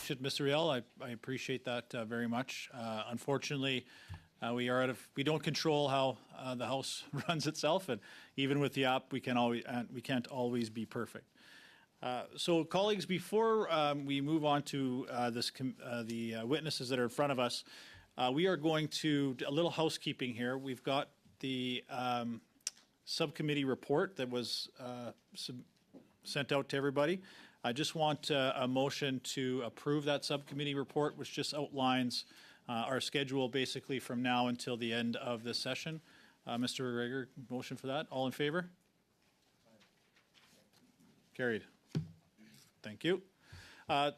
Mr. Riel. I appreciate that very much. Unfortunately, we don't control how the House runs itself, and even with the app, we can't always be perfect. So, colleagues, before we move on to the witnesses that are in front of us, we are going to do a little housekeeping here. We've got the subcommittee report that was sent out to everybody. I just want a motion to approve that subcommittee report, which just outlines our schedule basically from now until the end of this session. Mr. McGregor, motion for that. All in favor? Carried. Thank you.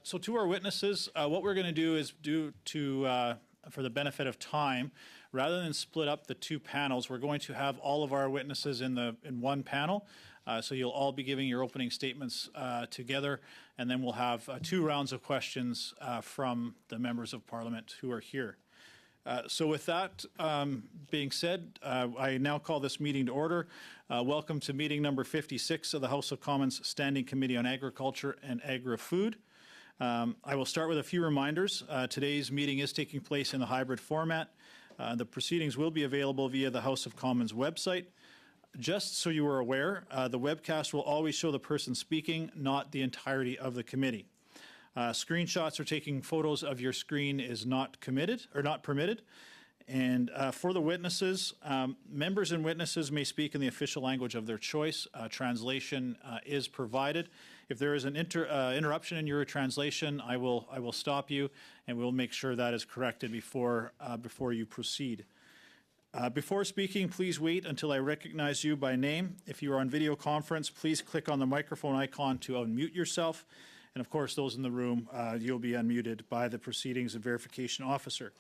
So to our witnesses, what we're going to do is for the benefit of time, rather than split up the two panels, we're going to have all of our witnesses in one panel. So you'll all be giving your opening statements together, and then we'll have 2 rounds of questions from the members of Parliament who are here. So with that being said, I now call this meeting to order. Welcome to meeting number 56 of the House of Commons Standing Committee on Agriculture and Agri-Food. I will start with a few reminders. Today's meeting is taking place in the hybrid format. The proceedings will be available via the House of Commons website. Just so you are aware, the webcast will always show the person speaking, not the entirety of the committee. Screenshots or taking photos of your screen is not permitted. And for the witnesses, members and witnesses may speak in the official language of their choice. Translation is provided. If there is an interruption in your translation, I will stop you, and we'll make sure that is corrected before you proceed. Before speaking, please wait until I recognize you by name. If you are on video conference, please click on the microphone icon to unmute yourself. And of course, those in the room, you'll be unmuted by the Proceedings and Verification Officer.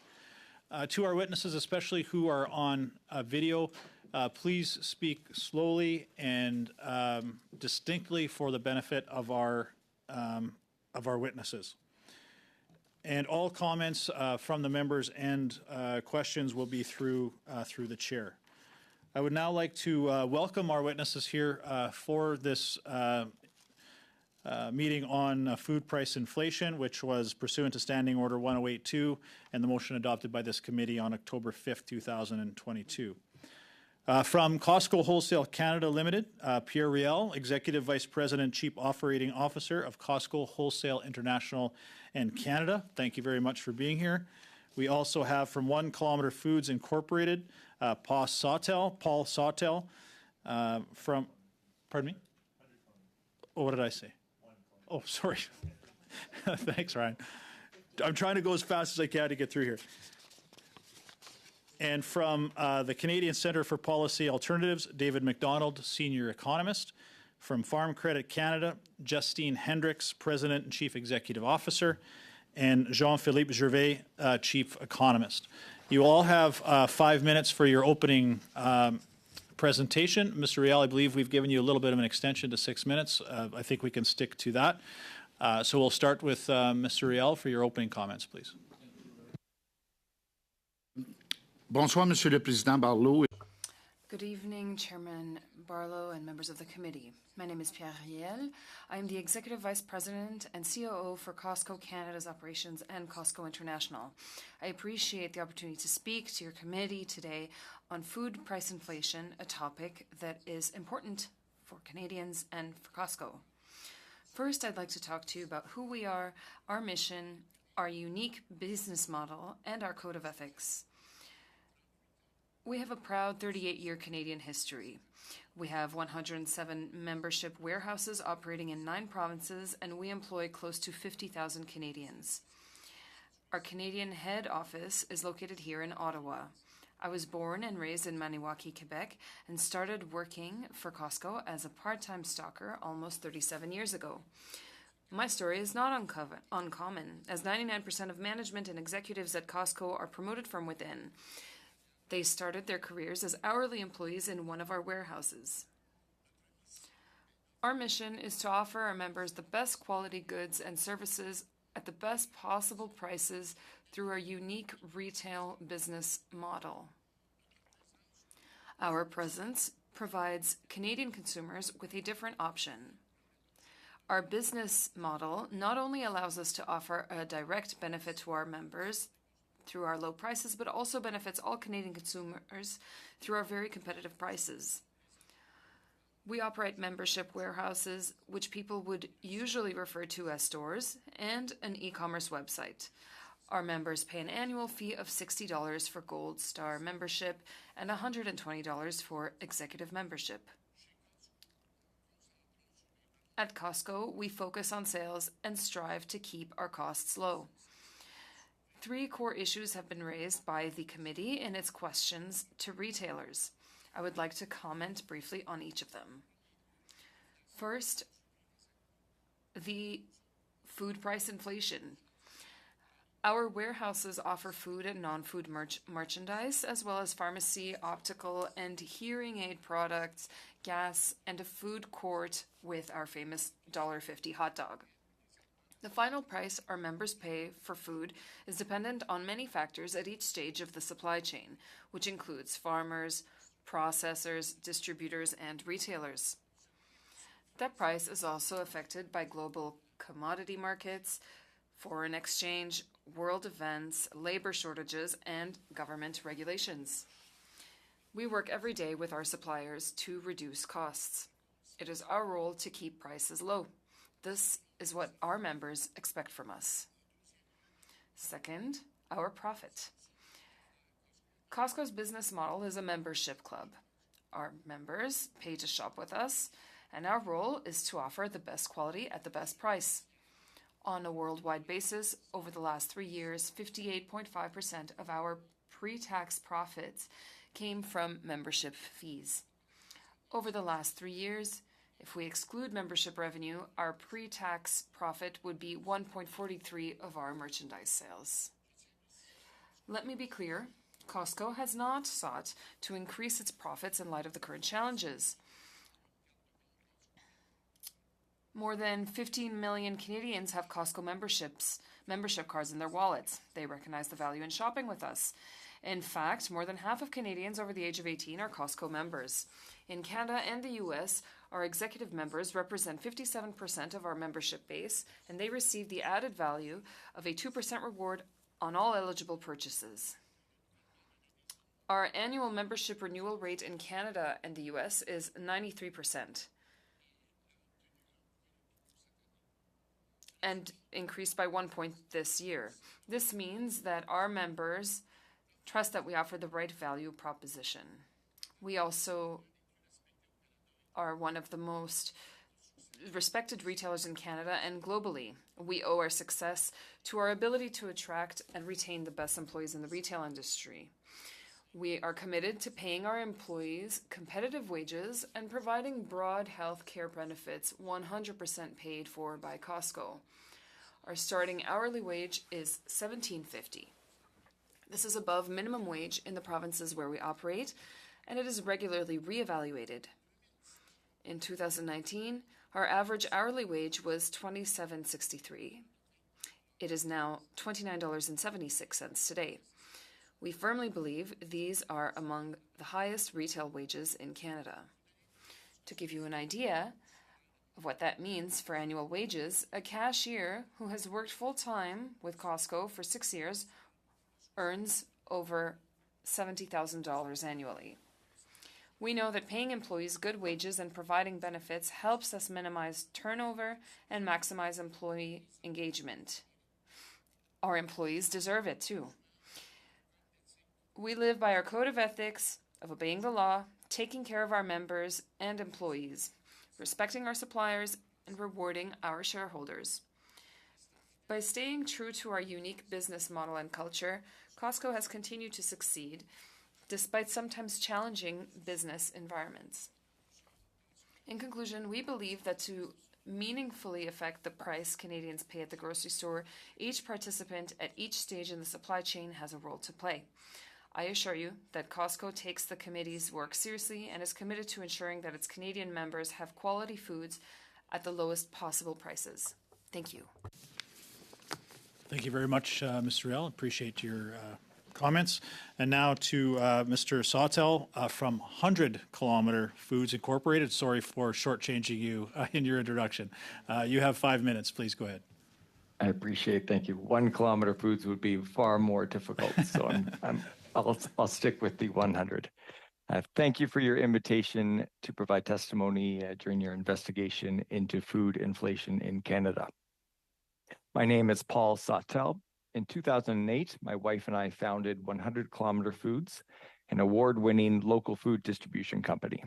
To our witnesses, especially who are on video, please speak slowly and distinctly for the benefit of our witnesses. And all comments from the members and questions will be through the chair. I would now like to welcome our witnesses here for this meeting on food price inflation, which was pursuant to Standing Order 1082 and the motion adopted by this committee on October 5th, 2022. From Costco Wholesale Canada Limited, Pierre Riel, Executive Vice President, Chief Operating Officer of Costco Wholesale International and Canada. Thank you very much for being here. We also have from 1 Kilometer Foods Incorporated, Paul Sawtell, from, pardon me? Oh, what did I say? Oh, sorry. Thanks, Ryan. I'm trying to go as fast as I can to get through here. And from the Canadian Centre for Policy Alternatives, David McDonald, Senior Economist. From Farm Credit Canada, Justine Hendricks, President and Chief Executive Officer. And Jean-Philippe Gervais, Chief Economist. You all have 5 minutes for your opening presentation. Mr. Riel, I believe we've given you a little bit of an extension to 6 minutes. I think we can stick to that. So we'll start with Mr. Riel for your opening comments, please. Bonsoir, Monsieur le Président Barlow. Good evening, Chairman Barlow and members of the committee. My name is Pierre Riel. I am the Executive Vice President and COO for Costco Canada's operations and Costco International. I appreciate the opportunity to speak to your committee today on food price inflation, a topic that is important for Canadians and for Costco. First, I'd like to talk to you about who we are, our mission, our unique business model, and our code of ethics. We have a proud 38-year Canadian history. We have 107 membership warehouses operating in 9 provinces, and we employ close to 50,000 Canadians. Our Canadian head office is located here in Ottawa. I was born and raised in Maniwaki, Quebec, and started working for Costco as a part-time stocker almost 37 years ago. My story is not uncommon, as 99% of management and executives at Costco are promoted from within. They started their careers as hourly employees in one of our warehouses. Our mission is to offer our members the best quality goods and services at the best possible prices through our unique retail business model. Our presence provides Canadian consumers with a different option. Our business model not only allows us to offer a direct benefit to our members through our low prices, but also benefits all Canadian consumers through our very competitive prices. We operate membership warehouses, which people would usually refer to as stores, and an e-commerce website. Our members pay an annual fee of $60 for Gold Star membership and $120 for executive membership. At Costco, we focus on sales and strive to keep our costs low. 3 core issues have been raised by the committee in its questions to retailers. I would like to comment briefly on each of them. First, the food price inflation. Our warehouses offer food and non-food merchandise, as well as pharmacy, optical, and hearing aid products, gas, and a food court with our famous $1.50 hot dog. The final price our members pay for food is dependent on many factors at each stage of the supply chain, which includes farmers, processors, distributors, and retailers. That price is also affected by global commodity markets, foreign exchange, world events, labor shortages, and government regulations. We work every day with our suppliers to reduce costs. It is our role to keep prices low. This is what our members expect from us. Second, our profit. Costco's business model is a membership club. Our members pay to shop with us, and our role is to offer the best quality at the best price. On a worldwide basis, over the last 3 years, 58.5% of our pre-tax profits came from membership fees. Over the last 3 years, if we exclude membership revenue, our pre-tax profit would be 1.43 of our merchandise sales. Let me be clear, Costco has not sought to increase its profits in light of the current challenges. More than 15 million Canadians have Costco membership cards in their wallets. They recognize the value in shopping with us. In fact, more than half of Canadians over the age of 18 are Costco members. In Canada and the US, our executive members represent 57% of our membership base, and they receive the added value of a 2% reward on all eligible purchases. Our annual membership renewal rate in Canada and the US is 93%. And increased by 1 point this year. This means that our members trust that we offer the right value proposition. We also are one of the most respected retailers in Canada and globally. We owe our success to our ability to attract and retain the best employees in the retail industry. We are committed to paying our employees competitive wages and providing broad health care benefits 100% paid for by Costco. Our starting hourly wage is $17.50. This is above minimum wage in the provinces where we operate, and it is regularly reevaluated. In 2019, our average hourly wage was $27.63. It is now $29.76 today. We firmly believe these are among the highest retail wages in Canada. To give you an idea of what that means for annual wages, a cashier who has worked full-time with Costco for 6 years earns over $70,000 annually. We know that paying employees good wages and providing benefits helps us minimize turnover and maximize employee engagement. Our employees deserve it too. We live by our code of ethics of obeying the law, taking care of our members and employees, respecting our suppliers, and rewarding our shareholders. By staying true to our unique business model and culture, Costco has continued to succeed despite sometimes challenging business environments. In conclusion, we believe that to meaningfully affect the price Canadians pay at the grocery store, each participant at each stage in the supply chain has a role to play. I assure you that Costco takes the committee's work seriously and is committed to ensuring that its Canadian members have quality foods at the lowest possible prices. Thank you. Thank you very much, Mr. Riel. Appreciate your comments. And now to Mr. Sawtell from 100 Kilometer Foods Incorporated. Sorry for shortchanging you in your introduction. You have 5 minutes. Please go ahead. I appreciate. Thank you. 1 Kilometer Foods would be far more difficult, so I'll stick with the 100. Thank you for your invitation to provide testimony during your investigation into food inflation in Canada. My name is Paul Sawtell. In 2008, my wife and I founded 100 Kilometer Foods, an award-winning local food distribution company.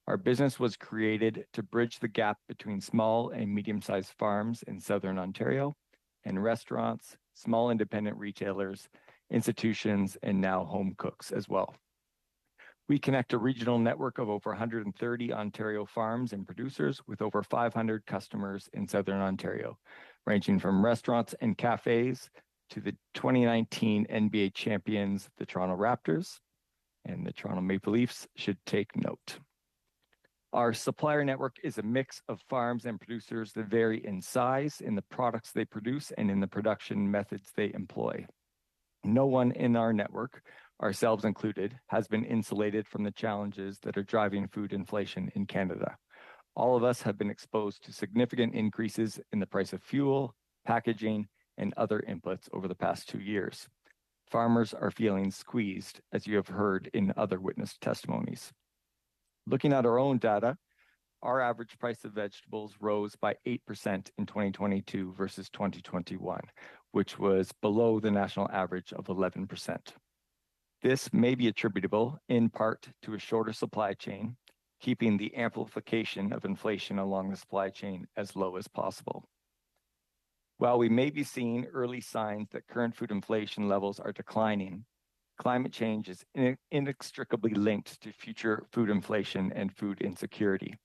Our business was created to bridge the gap between small and medium-sized farms in Southern Ontario and restaurants, small independent retailers, institutions, and now home cooks as well. We connect a regional network of over 130 Ontario farms and producers with over 500 customers in Southern Ontario, ranging from restaurants and cafes to the 2019 NBA champions, the Toronto Raptors, and the Toronto Maple Leafs should take note. Our supplier network is a mix of farms and producers that vary in size, in the products they produce, and in the production methods they employ. No one in our network, ourselves included, has been insulated from the challenges that are driving food inflation in Canada. All of us have been exposed to significant increases in the price of fuel, packaging, and other inputs over the past 2 years. Farmers are feeling squeezed, as you have heard in other witness testimonies. Looking at our own data, our average price of vegetables rose by 8% in 2022 versus 2021, which was below the national average of 11%. This may be attributable in part to a shorter supply chain, keeping the amplification of inflation along the supply chain as low as possible. While we may be seeing early signs that current food inflation levels are declining, climate change is inextricably linked to future food inflation and food insecurity.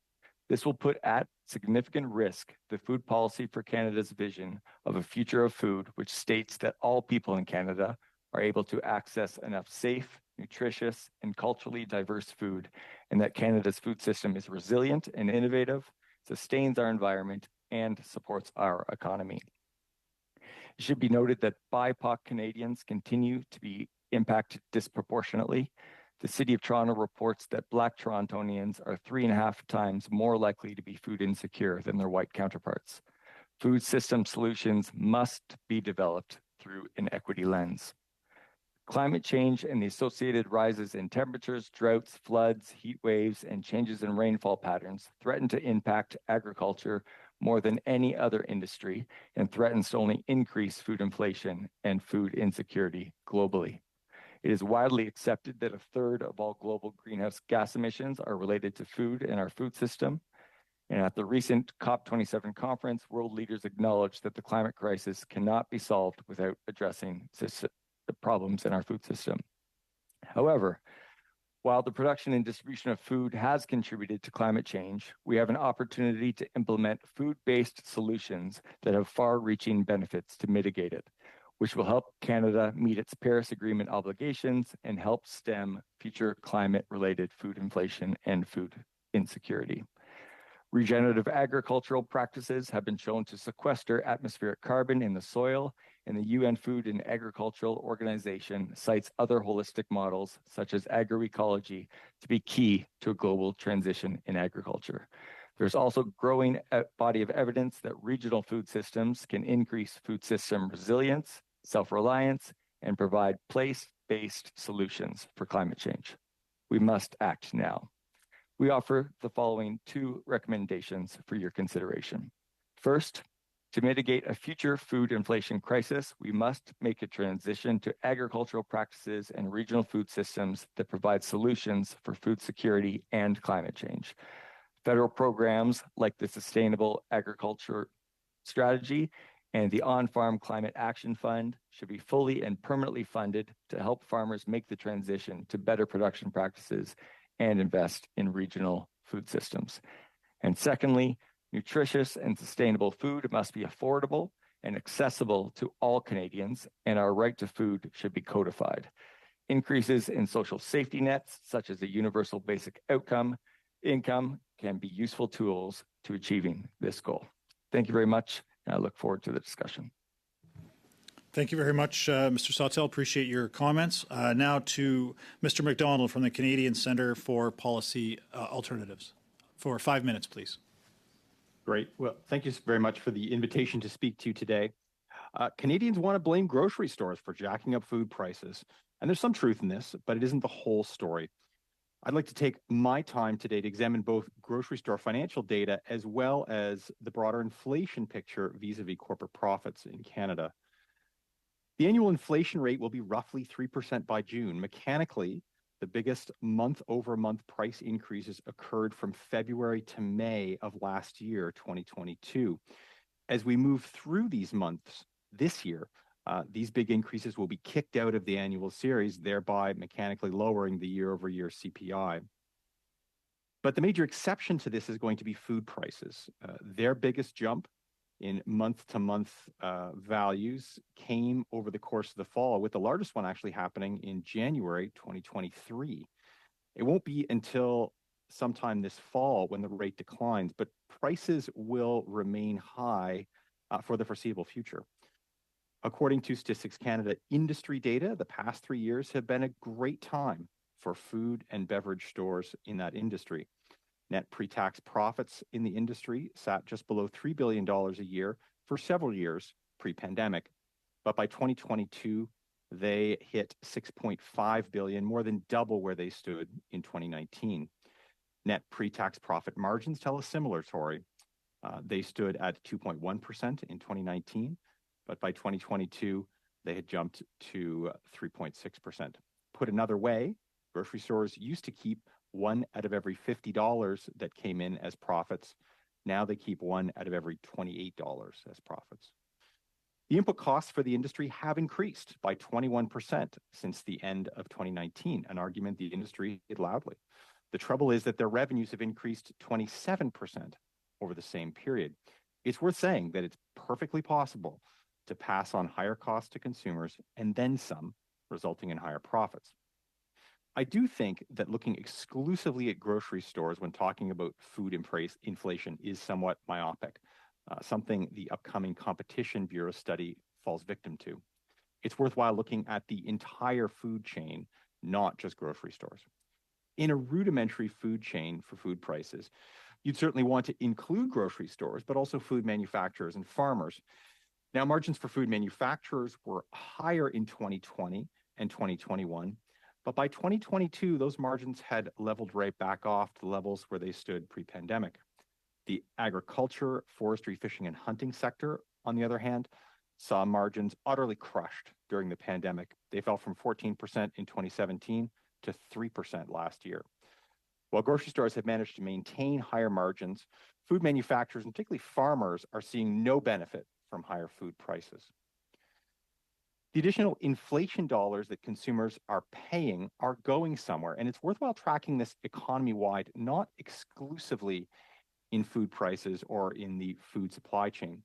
This will put at significant risk the food policy for Canada's vision of a future of food, which states that all people in Canada are able to access enough safe, nutritious, and culturally diverse food, and that Canada's food system is resilient and innovative, sustains our environment, and supports our economy. It should be noted that BIPOC Canadians continue to be impacted disproportionately. The City of Toronto reports that Black Torontonians are 3.5 times more likely to be food insecure than their white counterparts. Food system solutions must be developed through an equity lens. Climate change and the associated rises in temperatures, droughts, floods, heat waves, and changes in rainfall patterns threaten to impact agriculture more than any other industry and threatens to only increase food inflation and food insecurity globally. It is widely accepted that 1/3 of all global greenhouse gas emissions are related to food and our food system. And at the recent COP27 conference, world leaders acknowledged that the climate crisis cannot be solved without addressing the problems in our food system. However, while the production and distribution of food has contributed to climate change, we have an opportunity to implement food-based solutions that have far-reaching benefits to mitigate it, which will help Canada meet its Paris Agreement obligations and help stem future climate-related food inflation and food insecurity. Regenerative agricultural practices have been shown to sequester atmospheric carbon in the soil, and the UN Food and Agricultural Organization cites other holistic models, such as agroecology, to be key to a global transition in agriculture. There's also a growing body of evidence that regional food systems can increase food system resilience, self-reliance, and provide place-based solutions for climate change. We must act now. We offer the following 2 recommendations for your consideration. First, to mitigate a future food inflation crisis, we must make a transition to agricultural practices and regional food systems that provide solutions for food security and climate change. Federal programs like the Sustainable Agriculture Strategy and the On-Farm Climate Action Fund should be fully and permanently funded to help farmers make the transition to better production practices and invest in regional food systems. And secondly, nutritious and sustainable food must be affordable and accessible to all Canadians, and our right to food should be codified. Increases in social safety nets, such as a universal basic income, can be useful tools to achieving this goal. Thank you very much, and I look forward to the discussion. Thank you very much, Mr. Sawtelle. Appreciate your comments. Now to Mr. McDonald from the Canadian Centre for Policy Alternatives. For 5 minutes, please. Great. Well, thank you very much for the invitation to speak to you today. Canadians want to blame grocery stores for jacking up food prices. And there's some truth in this, but it isn't the whole story. I'd like to take my time today to examine both grocery store financial data as well as the broader inflation picture vis-a-vis corporate profits in Canada. The annual inflation rate will be roughly 3% by June. Mechanically, the biggest month-over-month price increases occurred from February to May of last year, 2022. As we move through these months this year, these big increases will be kicked out of the annual series, thereby mechanically lowering the year-over-year CPI. But the major exception to this is going to be food prices. Their biggest jump in month-to-month values came over the course of the fall, with the largest one actually happening in January 2023. It won't be until sometime this fall when the rate declines, but prices will remain high for the foreseeable future. According to Statistics Canada industry data, the past 3 years have been a great time for food and beverage stores in that industry. Net pre-tax profits in the industry sat just below $3 billion a year for several years pre-pandemic. But by 2022, they hit $6.5 billion, more than double where they stood in 2019. Net pre-tax profit margins tell a similar story. They stood at 2.1% in 2019, but by 2022, they had jumped to 3.6%. Put another way, grocery stores used to keep 1 out of every $50 that came in as profits. Now they keep 1 out of every $28 as profits. The input costs for the industry have increased by 21% since the end of 2019, an argument the industry did loudly. The trouble is that their revenues have increased 27% over the same period. It's worth saying that it's perfectly possible to pass on higher costs to consumers and then some, resulting in higher profits. I do think that looking exclusively at grocery stores when talking about food inflation is somewhat myopic, something the upcoming Competition Bureau study falls victim to. It's worthwhile looking at the entire food chain, not just grocery stores. In a rudimentary food chain for food prices, you'd certainly want to include grocery stores, but also food manufacturers and farmers. Now, margins for food manufacturers were higher in 2020 and 2021, but by 2022, those margins had leveled right back off to levels where they stood pre-pandemic. The agriculture, forestry, fishing, and hunting sector, on the other hand, saw margins utterly crushed during the pandemic. They fell from 14% in 2017 to 3% last year. While grocery stores have managed to maintain higher margins, food manufacturers, and particularly farmers, are seeing no benefit from higher food prices. The additional inflation dollars that consumers are paying are going somewhere, and it's worthwhile tracking this economy-wide, not exclusively in food prices or in the food supply chain.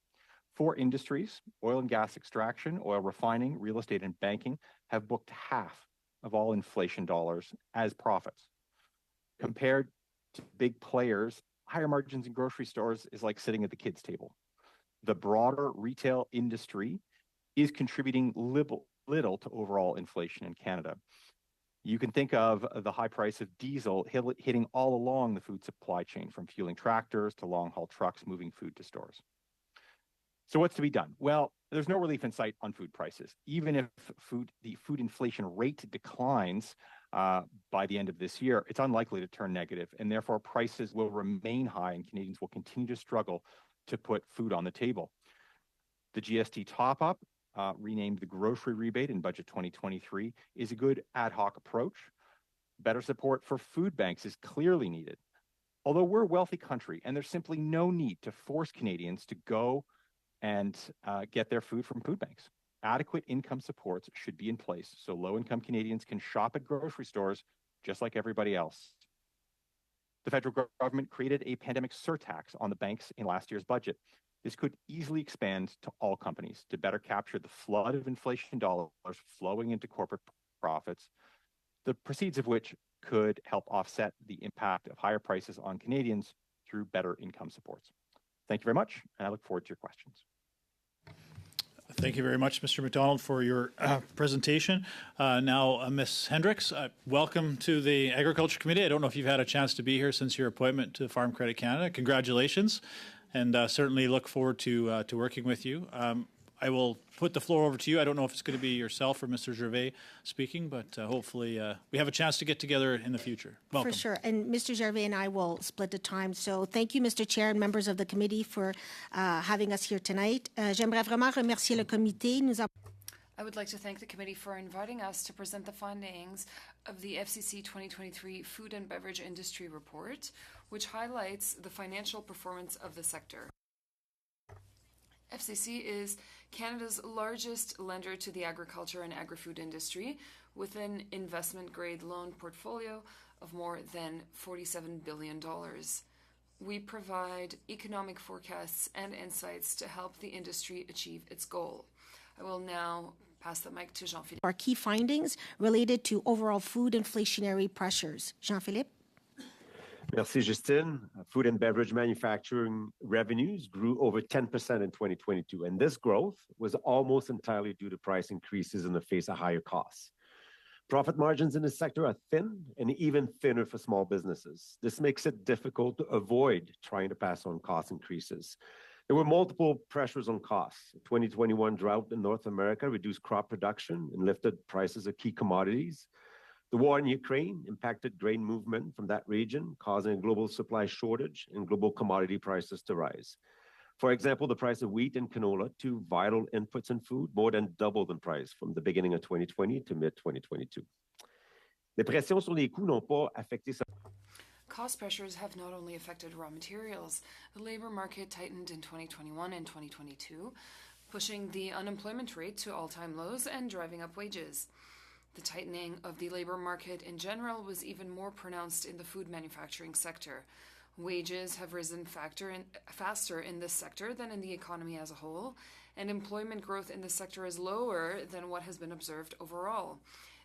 For industries, oil and gas extraction, oil refining, real estate, and banking have booked half of all inflation dollars as profits. Compared to big players, higher margins in grocery stores is like sitting at the kids' table. The broader retail industry is contributing little to overall inflation in Canada. You can think of the high price of diesel hitting all along the food supply chain, from fueling tractors to long-haul trucks moving food to stores. So what's to be done? Well, there's no relief in sight on food prices. Even if the food inflation rate declines by the end of this year, it's unlikely to turn negative, and therefore prices will remain high and Canadians will continue to struggle to put food on the table. The GST top-up, renamed the grocery rebate in Budget 2023, is a good ad hoc approach. Better support for food banks is clearly needed. Although we're a wealthy country and there's simply no need to force Canadians to go and get their food from food banks. Adequate income supports should be in place so low-income Canadians can shop at grocery stores just like everybody else. The federal government created a pandemic surtax on the banks in last year's budget. This could easily expand to all companies to better capture the flood of inflation dollars flowing into corporate profits, the proceeds of which could help offset the impact of higher prices on Canadians through better income supports. Thank you very much, and I look forward to your questions. Thank you very much, Mr. McDonald, for your presentation. Now, Ms. Hendricks, welcome to the Agriculture Committee. I don't know if you've had a chance to be here since your appointment to Farm Credit Canada. Congratulations, and certainly look forward to working with you. I will put the floor over to you. I don't know if it's going to be yourself or Mr. Gervais speaking, but hopefully we have a chance to get together in the future. Welcome. For sure. And Mr. Gervais and I will split the time. So thank you, Mr. Chair and members of the committee for having us here tonight. J'aimerais vraiment remercier le comité. I would like to thank the committee for inviting us to present the findings of the FCC 2023 Food and Beverage Industry Report, which highlights the financial performance of the sector. FCC is Canada's largest lender to the agriculture and agri-food industry, with an investment-grade loan portfolio of more than $47 billion. We provide economic forecasts and insights to help the industry achieve its goal. I will now pass the mic to Jean-Philippe. Our key findings related to overall food inflationary pressures. Jean-Philippe? Merci, Justine. Food and beverage manufacturing revenues grew over 10% in 2022, and this growth was almost entirely due to price increases in the face of higher costs. Profit margins in this sector are thin and even thinner for small businesses. This makes it difficult to avoid trying to pass on cost increases. There were multiple pressures on costs. 2021 drought in North America reduced crop production and lifted prices of key commodities. The war in Ukraine impacted grain movement from that region, causing a global supply shortage and global commodity prices to rise. For example, the price of wheat and canola, two vital inputs in food, more than doubled in price from the beginning of 2020 to mid-2022. Les pressions sur les coûts n'ont pas affecté ça. Cost pressures have not only affected raw materials. The labor market tightened in 2021 and 2022, pushing the unemployment rate to all-time lows and driving up wages. The tightening of the labor market in general was even more pronounced in the food manufacturing sector. Wages have risen faster in this sector than in the economy as a whole, and employment growth in the sector is lower than what has been observed overall.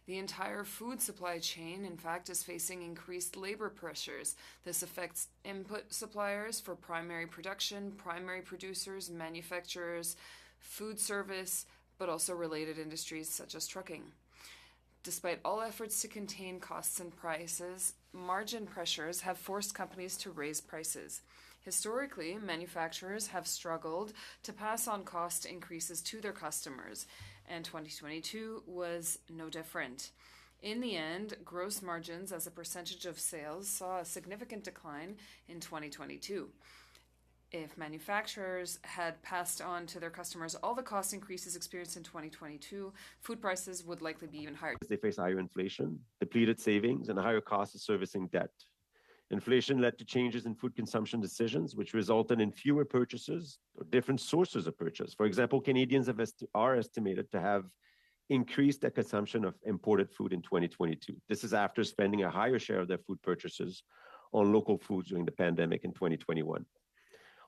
The entire food supply chain, in fact, is facing increased labor pressures. This affects input suppliers for primary production, primary producers, manufacturers, food service, but also related industries such as trucking. Despite all efforts to contain costs and prices, margin pressures have forced companies to raise prices. Historically, manufacturers have struggled to pass on cost increases to their customers, and 2022 was no different. In the end, gross margins as a percentage of sales saw a significant decline in 2022. If manufacturers had passed on to their customers all the cost increases experienced in 2022, food prices would likely be even higher. They face higher inflation, depleted savings, and higher costs of servicing debt. Inflation led to changes in food consumption decisions, which resulted in fewer purchases or different sources of purchase. For example, Canadians are estimated to have increased their consumption of imported food in 2022. This is after spending a higher share of their food purchases on local foods during the pandemic in 2021.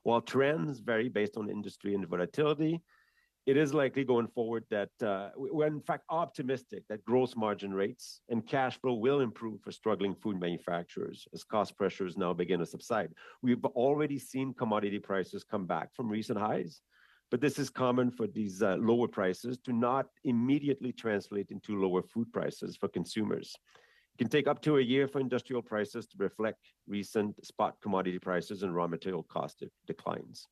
While trends vary based on industry and volatility, it is likely going forward that we're in fact optimistic that gross margin rates and cash flow will improve for struggling food manufacturers as cost pressures now begin to subside. We've already seen commodity prices come back from recent highs, but this is common for these lower prices to not immediately translate into lower food prices for consumers. It can take up to a year for industrial prices to reflect recent spot commodity prices and raw material cost declines.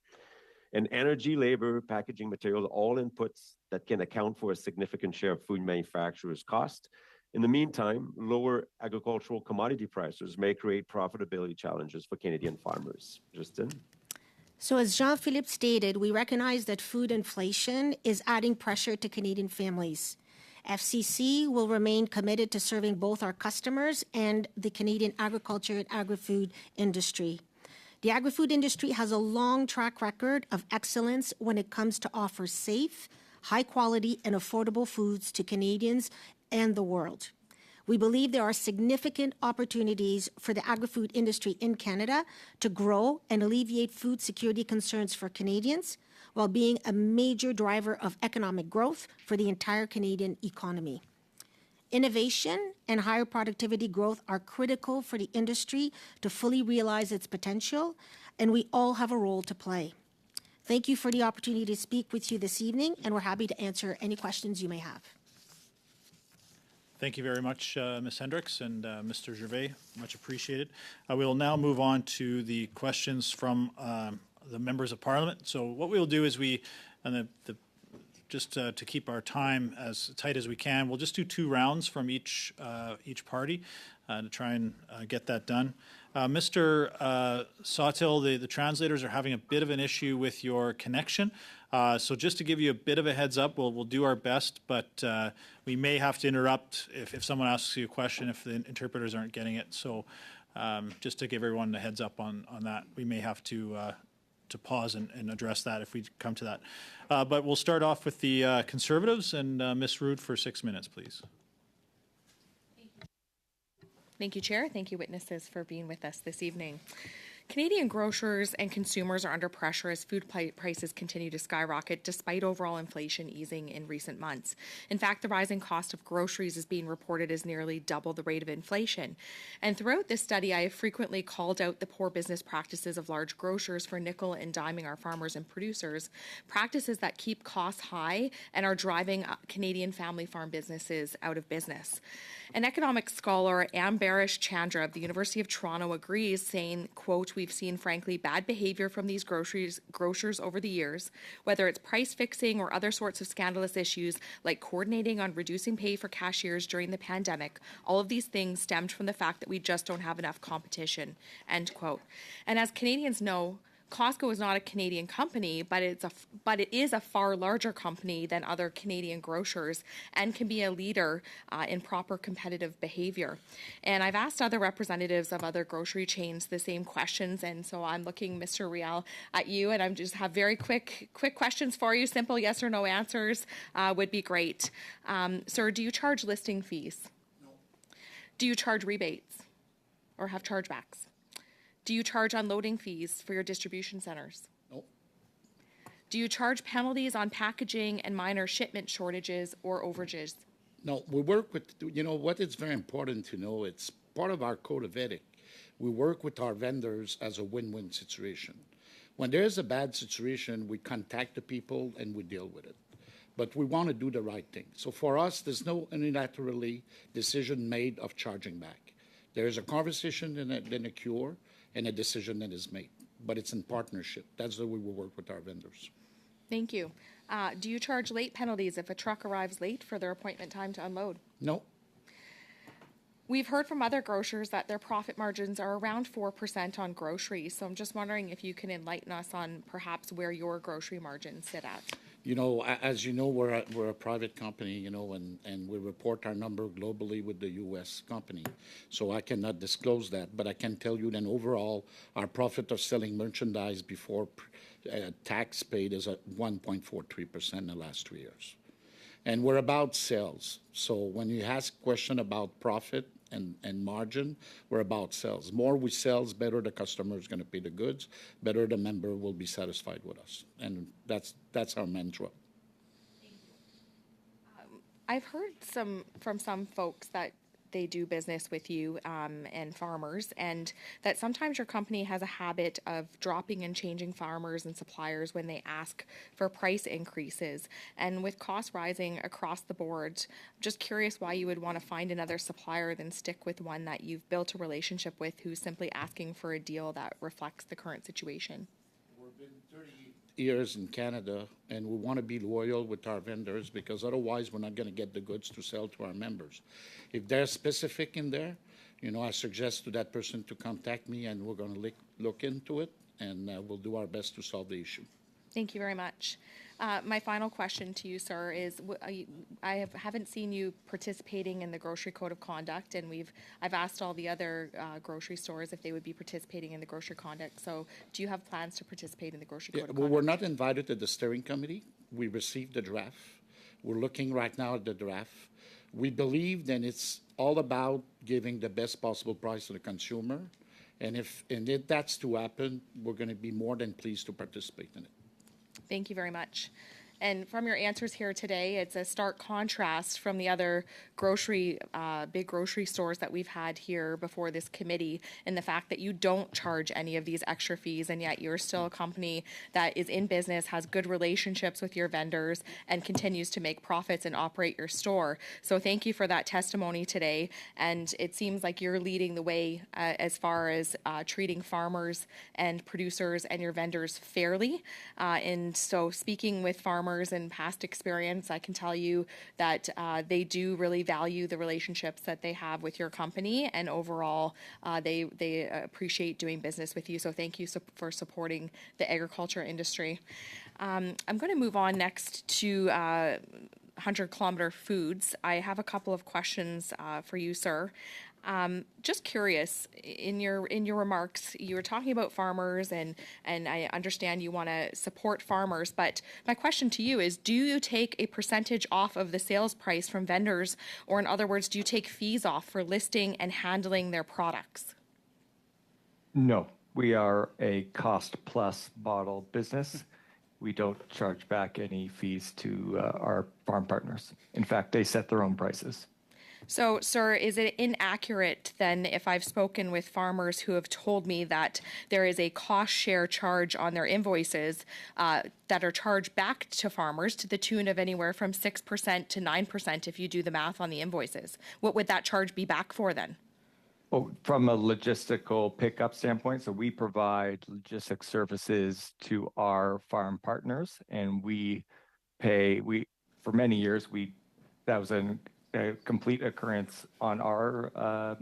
And energy, labor, packaging materials, all inputs that can account for a significant share of food manufacturers' cost. In the meantime, lower agricultural commodity prices may create profitability challenges for Canadian farmers. Justin? So as Jean-Philippe stated, we recognize that food inflation is adding pressure to Canadian families. FCC will remain committed to serving both our customers and the Canadian agriculture and agri-food industry. The agri-food industry has a long track record of excellence when it comes to offer safe, high-quality, and affordable foods to Canadians and the world. We believe there are significant opportunities for the agri-food industry in Canada to grow and alleviate food security concerns for Canadians, while being a major driver of economic growth for the entire Canadian economy. Innovation and higher productivity growth are critical for the industry to fully realize its potential, and we all have a role to play. Thank you for the opportunity to speak with you this evening, and we're happy to answer any questions you may have. Thank you very much, Ms. Hendricks and Mr. Gervais. Much appreciated. We will now move on to the questions from the members of Parliament. So what we will do is just to keep our time as tight as we can, we'll just do 2 rounds from each party to try and get that done. Mr. Sawtill, the translators are having a bit of an issue with your connection. So just to give you a bit of a heads up, we'll do our best, but we may have to interrupt if someone asks you a question if the interpreters aren't getting it. So just to give everyone a heads up on that, we may have to pause and address that if we come to that. But we'll start off with the Conservatives, and Ms. Rood for 6 minutes, please. Thank you, Chair. Thank you, witnesses, for being with us this evening. Canadian grocers and consumers are under pressure as food prices continue to skyrocket despite overall inflation easing in recent months. In fact, the rising cost of groceries is being reported as nearly double the rate of inflation. And throughout this study, I have frequently called out the poor business practices of large grocers for nickel and diming our farmers and producers, practices that keep costs high and are driving Canadian family farm businesses out of business. An economic scholar, Ambarish Chandra of the University of Toronto, agrees, saying, quote, "We've seen, frankly, bad behavior from these grocers over the years, whether it's price fixing or other sorts of scandalous issues like coordinating on reducing pay for cashiers during the pandemic. All of these things stemmed from the fact that we just don't have enough competition," end quote. And as Canadians know, Costco is not a Canadian company, but it is a far larger company than other Canadian grocers and can be a leader in proper competitive behavior. And I've asked other representatives of other grocery chains the same questions, and so I'm looking, Mr. Riel, at you, and I just have very quick questions for you. Simple yes or no answers would be great. Sir, do you charge listing fees? No. Do you charge rebates or have chargebacks? Do you charge unloading fees for your distribution centers? No. Do you charge penalties on packaging and minor shipment shortages or overages? No, we work with, what is very important to know, it's part of our code of ethic. We work with our vendors as a win-win situation. When there's a bad situation, we contact the people and we deal with it. But we want to do the right thing. So for us, there's no unilaterally decision made of charging back. There is a conversation and a cure, and a decision that is made. But it's in partnership. That's the way we work with our vendors. Thank you. Do you charge late penalties if a truck arrives late for their appointment time to unload? No. We've heard from other grocers that their profit margins are around 4% on groceries. So I'm just wondering if you can enlighten us on perhaps where your grocery margins sit at. As you know, we're a private company, and we report our number globally with the U.S. company. So I cannot disclose that, but I can tell you that overall, our profit of selling merchandise before tax paid is at 1.43% in the last 3 years. And we're about sales. So when you ask a question about profit and margin, we're about sales. More we sell, better the customer is going to pay the goods, better the member will be satisfied with us. And that's our mantra. I've heard from some folks that they do business with you and farmers, and that sometimes your company has a habit of dropping and changing farmers and suppliers when they ask for price increases. And with costs rising across the board, I'm just curious why you would want to find another supplier than stick with one that you've built a relationship with who's simply asking for a deal that reflects the current situation. We've been 30 years in Canada, and we want to be loyal with our vendors because otherwise we're not going to get the goods to sell to our members. If they're specific in there, I suggest to that person to contact me, and we're going to look into it, and we'll do our best to solve the issue. Thank you very much. My final question to you, sir, is I haven't seen you participating in the Grocery Code of Conduct, and I've asked all the other grocery stores if they would be participating in the Grocery Conduct. So do you have plans to participate in the Grocery Code of Conduct? We're not invited to the steering committee. We received the draft. We're looking right now at the draft. We believe that it's all about giving the best possible price to the consumer. And if that's to happen, we're going to be more than pleased to participate in it. Thank you very much. And from your answers here today, it's a stark contrast from the other big grocery stores that we've had here before this committee, in the fact that you don't charge any of these extra fees, and yet you're still a company that is in business, has good relationships with your vendors, and continues to make profits and operate your store. So thank you for that testimony today. And it seems like you're leading the way as far as treating farmers and producers and your vendors fairly. And so speaking with farmers and past experience, I can tell you that they do really value the relationships that they have with your company, and overall they appreciate doing business with you. So thank you for supporting the agriculture industry. I'm going to move on next to 100 Kilometer Foods. I have a couple of questions for you, sir. Just curious, in your remarks, you were talking about farmers, and I understand you want to support farmers, but my question to you is, do you take a percentage off of the sales price from vendors, or in other words, do you take fees off for listing and handling their products? No, we are a cost-plus model business. We don't charge back any fees to our farm partners. In fact, they set their own prices. So, sir, is it inaccurate then if I've spoken with farmers who have told me that there is a cost share charge on their invoices that are charged back to farmers to the tune of anywhere from 6% to 9% if you do the math on the invoices? What would that charge be back for then? Well, from a logistical pickup standpoint, so we provide logistics services to our farm partners, and for many years, that was a complete occurrence on our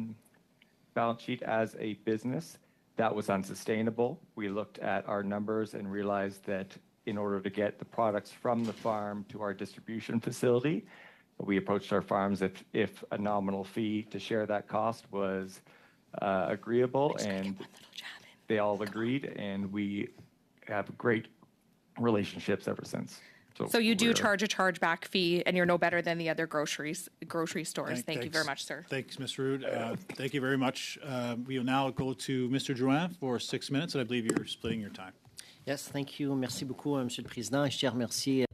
balance sheet as a business. That was unsustainable. We looked at our numbers and realized that in order to get the products from the farm to our distribution facility, we approached our farms if a nominal fee to share that cost was agreeable, and they all agreed, and we have great relationships ever since. So you do charge a chargeback fee, and you're no better than the other grocery stores. Thank you very much, sir. Thanks, Ms. Rood. Thank you very much. We will now go to Mr. Drouin for 6 minutes, and I believe you're splitting your time. Yes, thank you. Merci beaucoup, Monsieur le Président. Je tiens à remercier.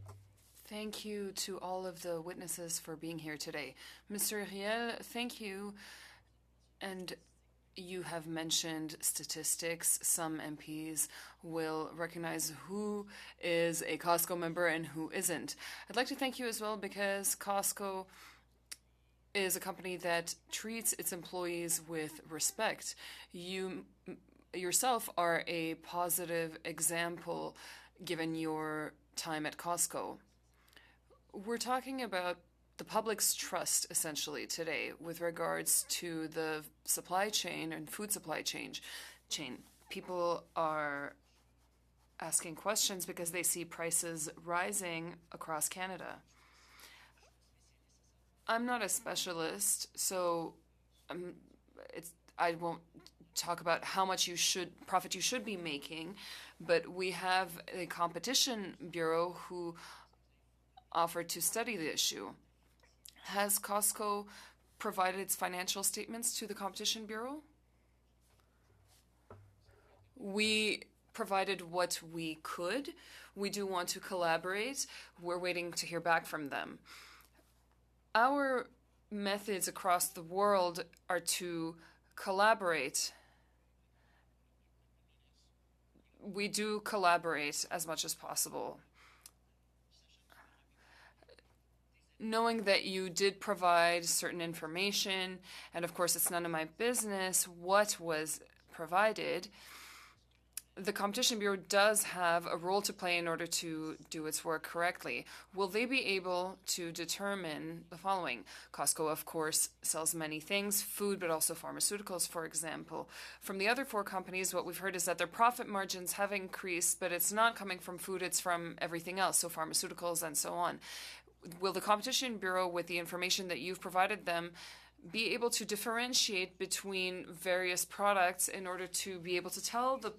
Thank you to all of the witnesses for being here today. Mr. Riel, thank you. And you have mentioned statistics. Some MPs will recognize who is a Costco member and who isn't. I'd like to thank you as well, because Costco is a company that treats its employees with respect. You yourself are a positive example given your time at Costco. We're talking about the public's trust, essentially, today with regards to the supply chain and food supply chain. People are asking questions because they see prices rising across Canada. I'm not a specialist, so I won't talk about how much profit you should be making, but we have a competition bureau who offered to study the issue. Has Costco provided its financial statements to the Competition Bureau? We provided what we could. We do want to collaborate. We're waiting to hear back from them. Our methods across the world are to collaborate. We do collaborate as much as possible. Knowing that you did provide certain information, and of course it's none of my business what was provided, the Competition Bureau does have a role to play in order to do its work correctly. Will they be able to determine the following? Costco, of course, sells many things, food, but also pharmaceuticals, for example. From the other four companies, what we've heard is that their profit margins have increased, but it's not coming from food, it's from everything else, so pharmaceuticals and so on. Will the Competition Bureau, with the information that you've provided them, be able to differentiate between various products in order to be able to tell the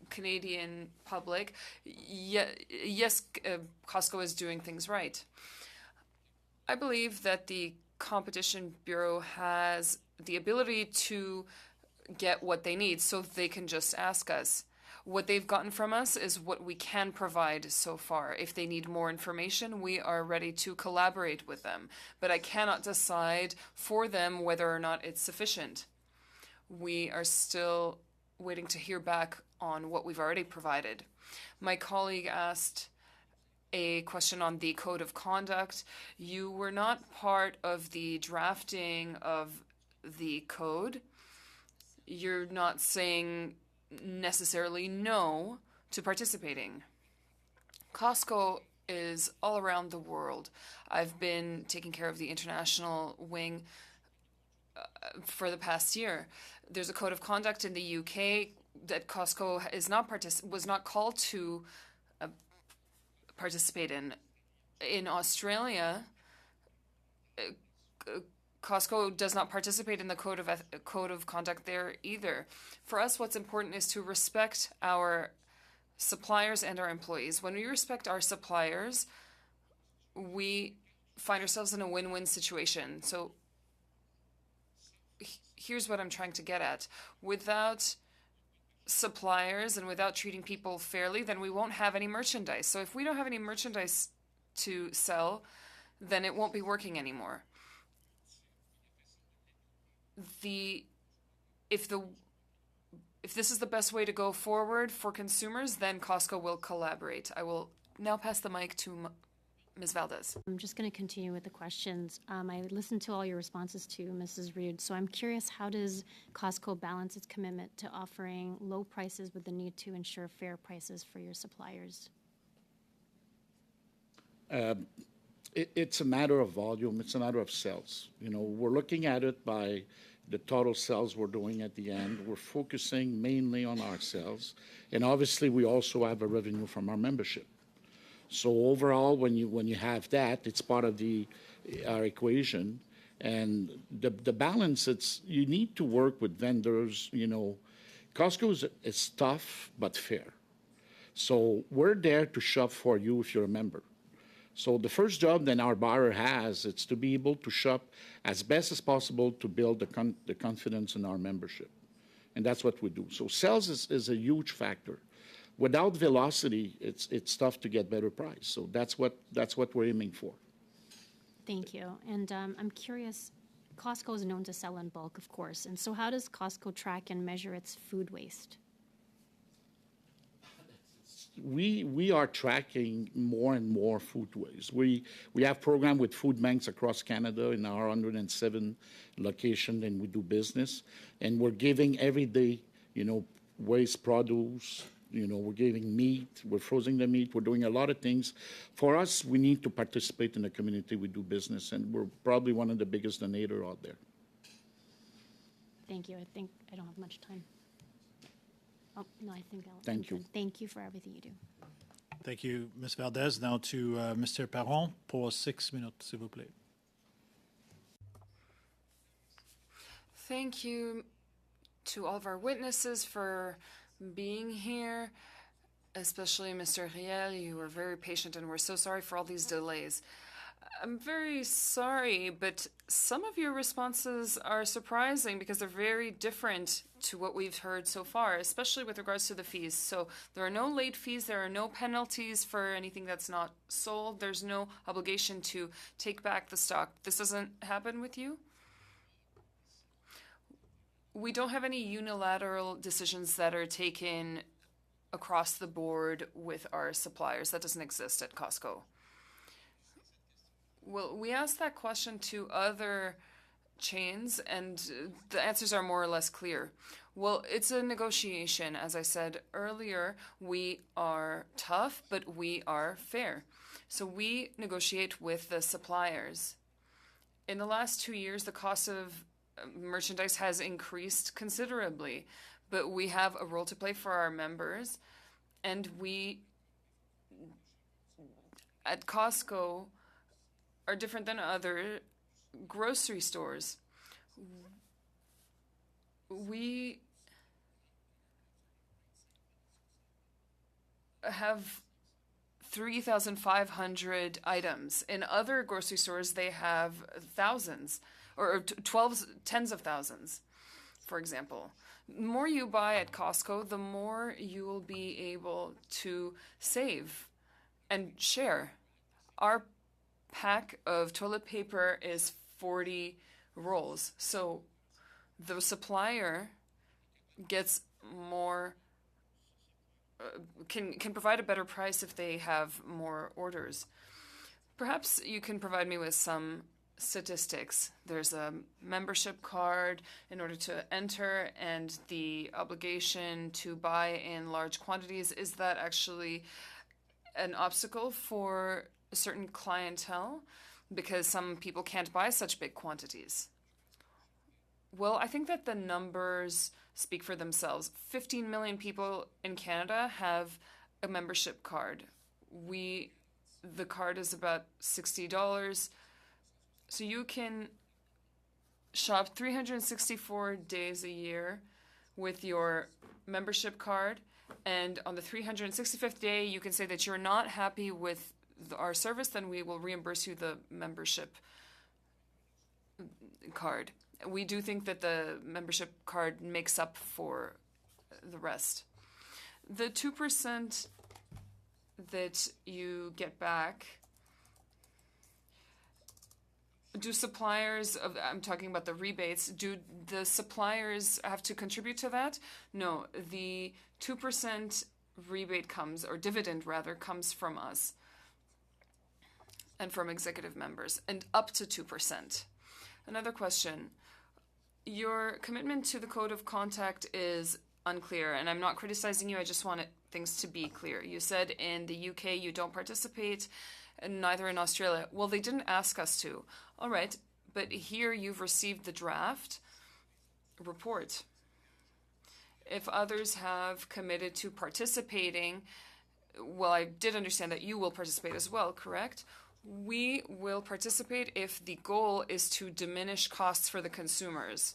Canadian public, yes, Costco is doing things right? I believe that the Competition Bureau has the ability to get what they need, so they can just ask us. What they've gotten from us is what we can provide so far. If they need more information, we are ready to collaborate with them. But I cannot decide for them whether or not it's sufficient. We are still waiting to hear back on what we've already provided. My colleague asked a question on the code of conduct. You were not part of the drafting of the code. You're not saying necessarily no to participating. Costco is all around the world. I've been taking care of the international wing for the past year. There's a code of conduct in the UK that Costco was not called to participate in. In Australia, Costco does not participate in the code of conduct there either. For us, what's important is to respect our suppliers and our employees. When we respect our suppliers, we find ourselves in a win-win situation. So here's what I'm trying to get at. Without suppliers and without treating people fairly, then we won't have any merchandise. So if we don't have any merchandise to sell, then it won't be working anymore. If this is the best way to go forward for consumers, then Costco will collaborate. I will now pass the mic to Ms. Valdez. I'm just going to continue with the questions. I listened to all your responses to Mrs. Reed, so I'm curious, how does Costco balance its commitment to offering low prices with the need to ensure fair prices for your suppliers? It's a matter of volume. It's a matter of sales. You know, we're looking at it by the total sales we're doing at the end. We're focusing mainly on our sales, and obviously we also have a revenue from our membership. So overall, when you have that, it's part of our equation, and the balance. You need to work with vendors. You know, Costco is tough but fair. So we're there to shop for you if you're a member. So the first job that our buyer has is to be able to shop as best as possible to build the confidence in our membership. And that's what we do. So sales is a huge factor. Without velocity, it's tough to get better price. So that's what we're aiming for. Thank you. And I'm curious, Costco is known to sell in bulk, of course. And so how does Costco track and measure its food waste? We are tracking more and more food waste. We have program with food banks across Canada in our 107 locations, and we do business. And we're giving every day, you know, waste produce. You know, we're giving meat. We're frozen the meat. We're doing a lot of things. For us, we need to participate in the community we do business, and we're probably one of the biggest donators out there. Thank you. I think I don't have much time. Oh, no, I think I'll. Thank you. Thank you for everything you do. Thank you, Ms. Valdez. Now to Mr. Perron pour 6 minutes, s'il vous plaît. Thank you to all of our witnesses for being here, especially Mr. Riel. You were very patient, and we're so sorry for all these delays. I'm very sorry, but some of your responses are surprising because they're very different to what we've heard so far, especially with regards to the fees. So there are no late fees, there are no penalties for anything that's not sold, there's no obligation to take back the stock. This doesn't happen with you? We don't have any unilateral decisions that are taken across the board with our suppliers. That doesn't exist at Costco. Well, we asked that question to other chains, and the answers are more or less clear. Well, it's a negotiation. As I said earlier, we are tough, but we are fair. So we negotiate with the suppliers. In the last 2 years, the cost of merchandise has increased considerably, but we have a role to play for our members, and we, at Costco, are different than other grocery stores. We have 3,500 items. In other grocery stores, they have thousands, or tens of thousands. for example. The more you buy at Costco, the more you will be able to save and share. Our pack of toilet paper is 40 rolls. So the supplier gets more, can provide a better price if they have more orders. Perhaps you can provide me with some statistics. There's a membership card in order to enter, and the obligation to buy in large quantities. Is that actually an obstacle for a certain clientele? Because some people can't buy such big quantities. Well, I think that the numbers speak for themselves. 15 million people in Canada have a membership card. The card is about $60. So you can shop 364 days a year with your membership card. And on the 365th day, you can say that you're not happy with our service, then we will reimburse you the membership card. We do think that the membership card makes up for the rest. The 2% that you get back, do suppliers of, I'm talking about the rebates, do the suppliers have to contribute to that? No, the 2% rebate comes, or dividend rather, comes from us and from executive members, and up to 2%. Another question. Your commitment to the code of conduct is unclear, and I'm not criticizing you, I just wanted things to be clear. You said in the UK you don't participate, and neither in Australia. Well, they didn't ask us to. All right, but here you've received the draft report. If others have committed to participating, well, I did understand that you will participate as well, correct? We will participate if the goal is to diminish costs for the consumers.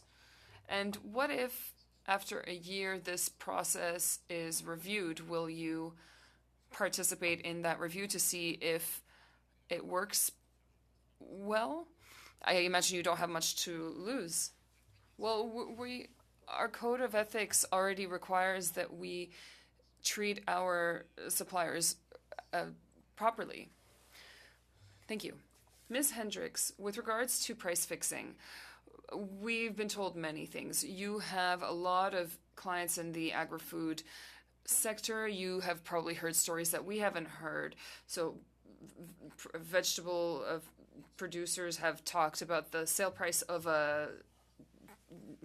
And what if, after a year, this process is reviewed? Will you participate in that review to see if it works well? I imagine you don't have much to lose. Well, our code of ethics already requires that we treat our suppliers properly. Thank you. Ms. Hendricks, with regards to price fixing, we've been told many things. You have a lot of clients in the agri-food sector. You have probably heard stories that we haven't heard. So vegetable producers have talked about the sale price of a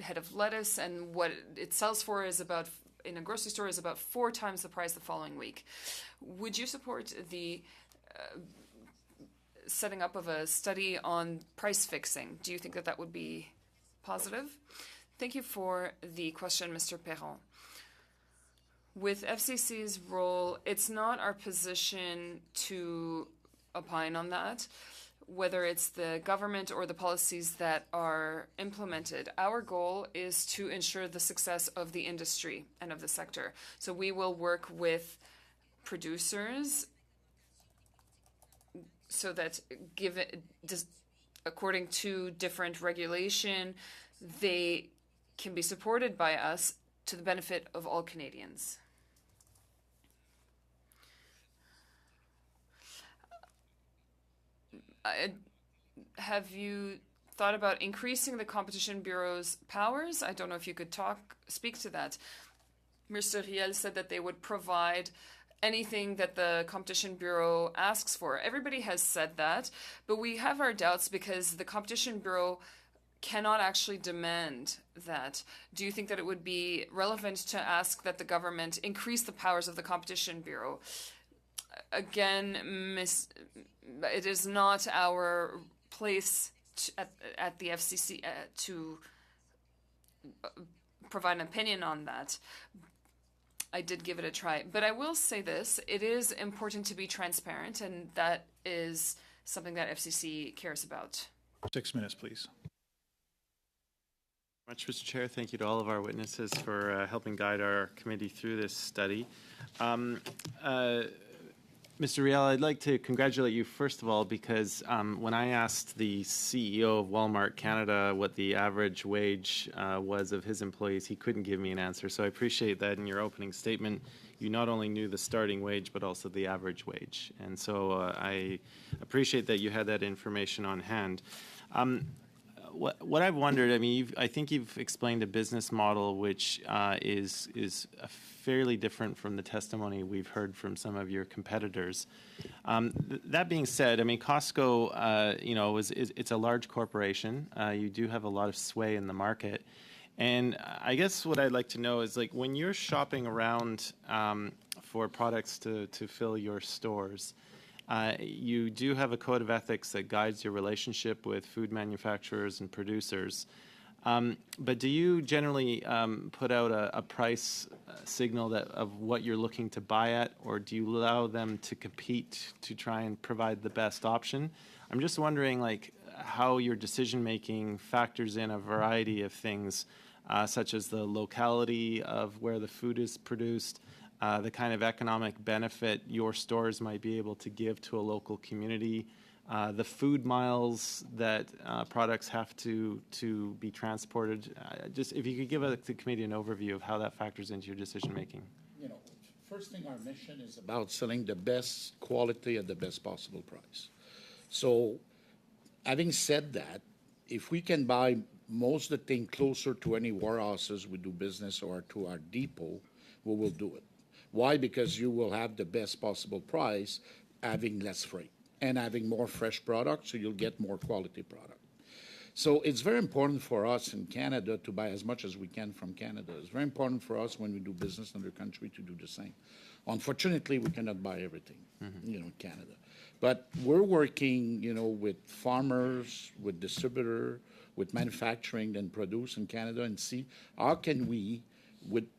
head of lettuce, and what it sells for is about, in a grocery store, is about 4 times the price the following week. Would you support the setting up of a study on price fixing? Do you think that that would be positive? Thank you for the question, Mr. Perron. With FCC's role, it's not our position to opine on that, whether it's the government or the policies that are implemented. Our goal is to ensure the success of the industry and of the sector. So we will work with producers so that, according to different regulation, they can be supported by us to the benefit of all Canadians. Have you thought about increasing the Competition Bureau's powers? I don't know if you could speak to that. Mr. Riel said that they would provide anything that the Competition Bureau asks for. Everybody has said that, but we have our doubts because the Competition Bureau cannot actually demand that. Do you think that it would be relevant to ask that the government increase the powers of the Competition Bureau? Again, it is not our place at the FCC to provide an opinion on that. I did give it a try. But I will say this, it is important to be transparent, and that is something that FCC cares about. 6 minutes, please. Much, Mr. Chair. Thank you to all of our witnesses for helping guide our committee through this study. Mr. Mr. Riel, I'd like to congratulate you, first of all, because when I asked the CEO of Walmart Canada what the average wage was of his employees, he couldn't give me an answer. So I appreciate that in your opening statement, you not only knew the starting wage, but also the average wage. And so I appreciate that you had that information on hand. What I've wondered, I mean, I think you've explained a business model which is fairly different from the testimony we've heard from some of your competitors. That being said, I mean, Costco, you know, it's a large corporation. You do have a lot of sway in the market. And I guess what I'd like to know is, like, when you're shopping around for products to fill your stores, you do have a code of ethics that guides your relationship with food manufacturers and producers. But do you generally put out a price signal of what you're looking to buy at, or do you allow them to compete to try and provide the best option? I'm just wondering, like, how your decision-making factors in a variety of things, such as the locality of where the food is produced, the kind of economic benefit your stores might be able to give to a local community, the food miles that products have to be transported. Just if you could give the committee an overview of how that factors into your decision making. You know, first thing, our mission is about selling the best quality at the best possible price. So, having said that, if we can buy most of the thing closer to any warehouses we do business or to our depot, we will do it. Why? Because you will have the best possible price, having less freight and having more fresh products, so you'll get more quality product. So it's very important for us in Canada to buy as much as we can from Canada. It's very important for us when we do business in other country to do the same. Unfortunately, we cannot buy everything, you know, in Canada. But we're working, you know, with farmers, with distributor, with manufacturing and produce in Canada, and see how can we,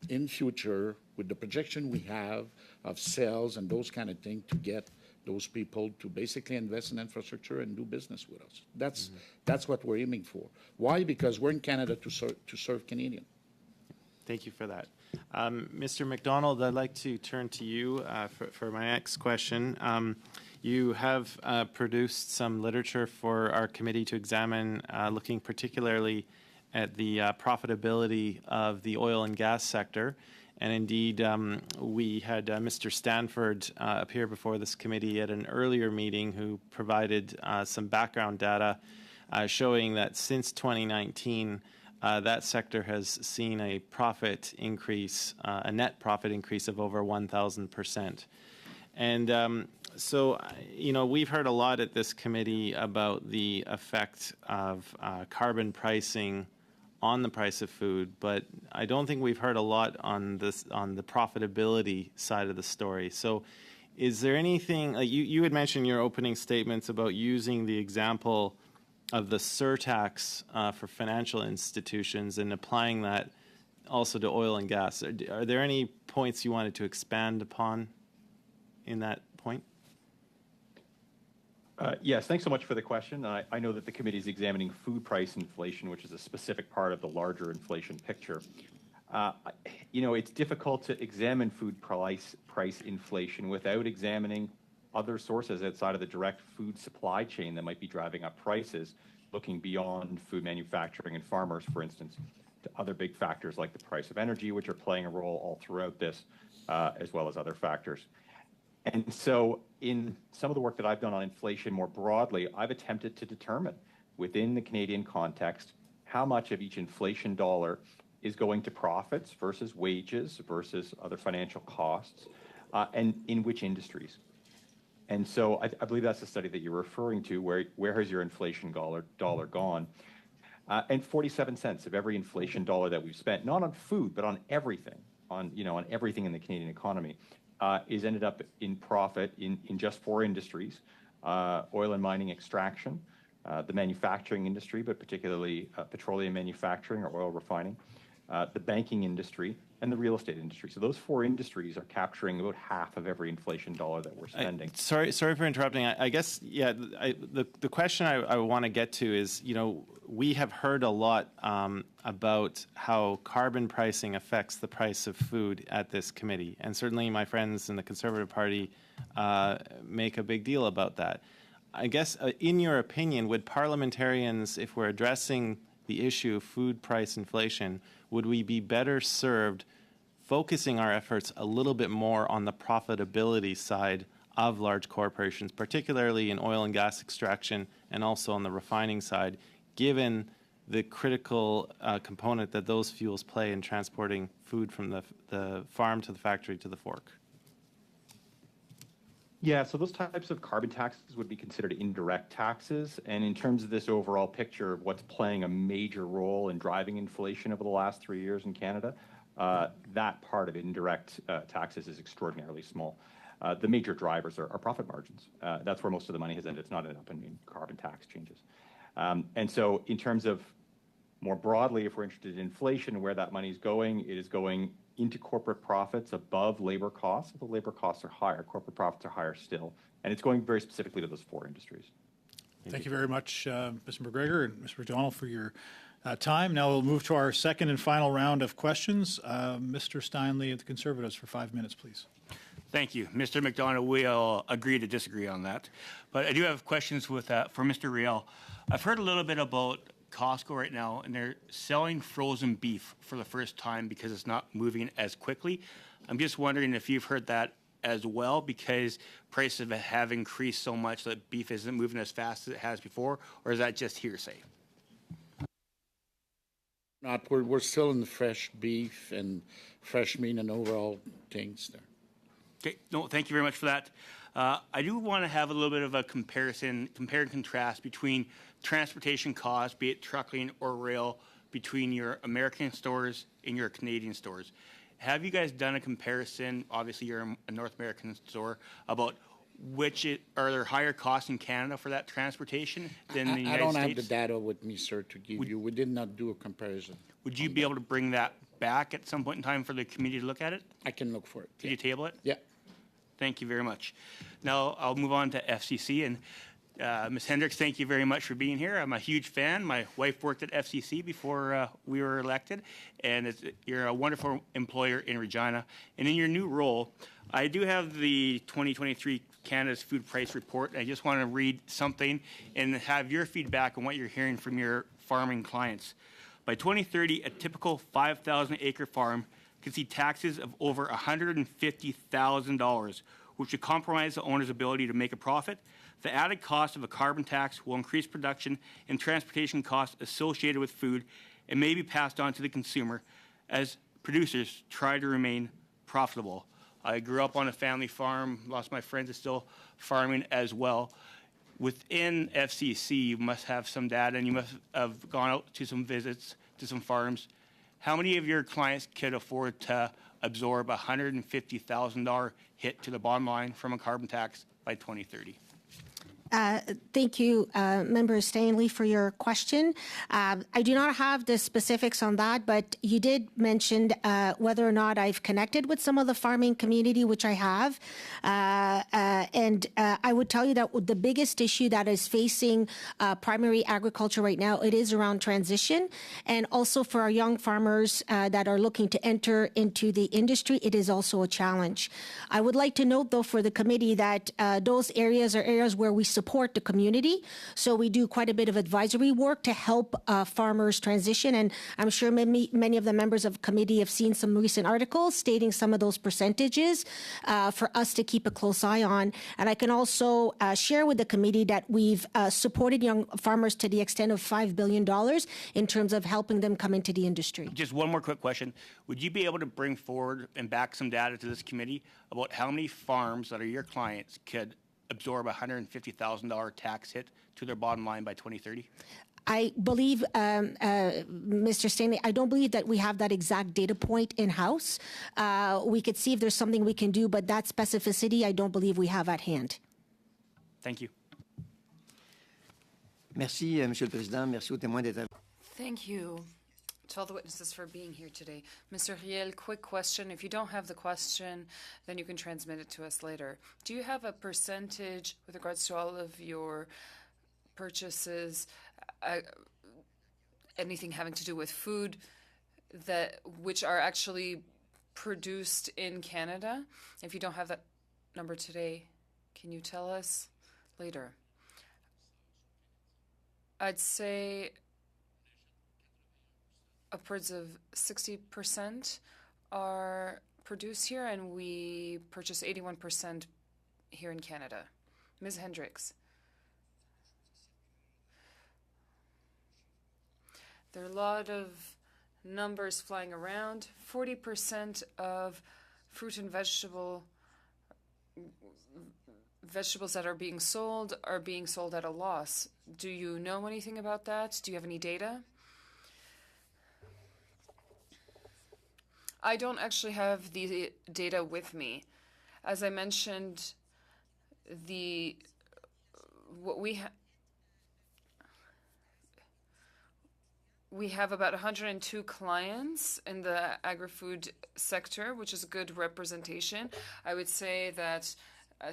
in future, with the projection we have of sales and those kind of things, to get those people to basically invest in infrastructure and do business with us. That's what we're aiming for. Why? Because we're in Canada to serve Canadian. Thank you for that. Mr. McDonald, I'd like to turn to you for my next question. You have produced some literature for our committee to examine, looking particularly at the profitability of the oil and gas sector. And indeed, we had Mr. Stanford appear before this committee at an earlier meeting who provided some background data showing that since 2019, that sector has seen a profit increase, a net profit increase of over 1,000%. And so, you know, we've heard a lot at this committee about the effect of carbon pricing on the price of food, but I don't think we've heard a lot on the profitability side of the story. So is there anything, like you had mentioned in your opening statements about using the example of the surtax for financial institutions and applying that also to oil and gas. Are there any points you wanted to expand upon in that point? Yes, thanks so much for the question. I know that the committee is examining food price inflation, which is a specific part of the larger inflation picture. You know, it's difficult to examine food price inflation without examining other sources outside of the direct food supply chain that might be driving up prices, looking beyond food manufacturing and farmers, for instance, to other big factors like the price of energy, which are playing a role all throughout this, as well as other factors. And so in some of the work that I've done on inflation more broadly, I've attempted to determine within the Canadian context how much of each inflation dollar is going to profits versus wages versus other financial costs, and in which industries. And so I believe that's the study that you're referring to, where has your inflation dollar gone? And 47 cents of every inflation dollar that we've spent, not on food, but on everything, on everything in the Canadian economy, is ended up in profit in just 4 industries: oil and mining extraction, the manufacturing industry, but particularly petroleum manufacturing or oil refining, the banking industry, and the real estate industry. So those four industries are capturing about half of every inflation dollar that we're spending. Sorry for interrupting. I guess, yeah, the question I want to get to is, we have heard a lot about how carbon pricing affects the price of food at this committee. And certainly my friends in the Conservative Party make a big deal about that. I guess, in your opinion, would parliamentarians, if we're addressing the issue of food price inflation, would we be better served focusing our efforts a little bit more on the profitability side of large corporations, particularly in oil and gas extraction and also on the refining side, given the critical component that those fuels play in transporting food from the farm to the factory to the fork? Yeah, so those types of carbon taxes would be considered indirect taxes. And in terms of this overall picture of what's playing a major role in driving inflation over the last 3 years in Canada, that part of indirect taxes is extraordinarily small. The major drivers are profit margins. That's where most of the money has ended. It's not ended up in carbon tax changes. And so in terms of more broadly, if we're interested in inflation and where that money is going, it is going into corporate profits above labor costs. If the labor costs are higher, corporate profits are higher still. And it's going very specifically to those four industries. Thank you very much, Mr. McGregor and Mr. McDonald, for your time. Now we'll move to our second and final round of questions. Mr. Steinley of the Conservatives for 5 minutes, please. Thank you. Mr. McDonald, we'll agree to disagree on that. But I do have questions for Mr. Riel. I've heard a little bit about Costco right now, and they're selling frozen beef for the first time because it's not moving as quickly. I'm just wondering if you've heard that as well, because prices have increased so much that beef isn't moving as fast as it has before, or is that just hearsay? We're still in the fresh beef and fresh meat and overall things there. Okay, no, thank you very much for that. I do want to have a little bit of a compare and contrast between transportation costs, be it trucking or rail, between your American stores and your Canadian stores. Have you guys done a comparison? Obviously, you're a North American store, about are there higher costs in Canada for that transportation than the United States? I don't have the data with me, sir, to give you. We did not do a comparison. Would you be able to bring that back at some point in time for the committee to look at it? I can look for it. Could you table it? Yeah. Thank you very much. Now I'll move on to FCC. And Ms. Hendricks, thank you very much for being here. I'm a huge fan. My wife worked at FCC before we were elected, and you're a wonderful employer in Regina. And in your new role, I do have the 2023 Canada's Food Price Report. I just want to read something and have your feedback on what you're hearing from your farming clients. By 2030, a typical 5,000-acre farm could see taxes of over $150,000, which would compromise the owner's ability to make a profit. The added cost of a carbon tax will increase production and transportation costs associated with food and may be passed on to the consumer as producers try to remain profitable. I grew up on a family farm, lots of my friends are still farming as well. Within FCC, you must have some data, and you must have gone out to some visits to some farms. How many of your clients could afford to absorb a $150,000 hit to the bottom line from a carbon tax by 2030? Thank you, Member Stanley, for your question. I do not have the specifics on that, but you did mention whether or not I've connected with some of the farming community, which I have. And I would tell you that the biggest issue that is facing primary agriculture right now, it is around transition. And also for our young farmers that are looking to enter into the industry, it is also a challenge. I would like to note, though, for the committee that those areas are areas where we support the community. So we do quite a bit of advisory work to help farmers transition. And I'm sure many of the members of the committee have seen some recent articles stating some of those percentages for us to keep a close eye on. And I can also share with the committee that we've supported young farmers to the extent of $5 billion in terms of helping them come into the industry. Just one more quick question. Would you be able to bring forward and back some data to this committee about how many farms that are your clients could absorb a $150,000 tax hit to their bottom line by 2030? I believe, Mr. Stanley, I don't believe that we have that exact data point in-house. We could see if there's something we can do, but that specificity, I don't believe we have at hand. Thank you. Merci, Monsieur le Président. Merci aux témoins d'être. Thank you, to all the witnesses for being here today. Mr. Riel, quick question. If you don't have the question, then you can transmit it to us later. Do you have a percentage with regards to all of your purchases, anything having to do with food, which are actually produced in Canada? If you don't have that number today, can you tell us later? I'd say upwards of 60% are produced here, and we purchase 81% here in Canada. Ms. Hendricks. There are a lot of numbers flying around. 40% of fruit and vegetables that are being sold at a loss. Do you know anything about that? Do you have any data? I don't actually have the data with me. As I mentioned, we have about 102 clients in the agri-food sector, which is a good representation. I would say that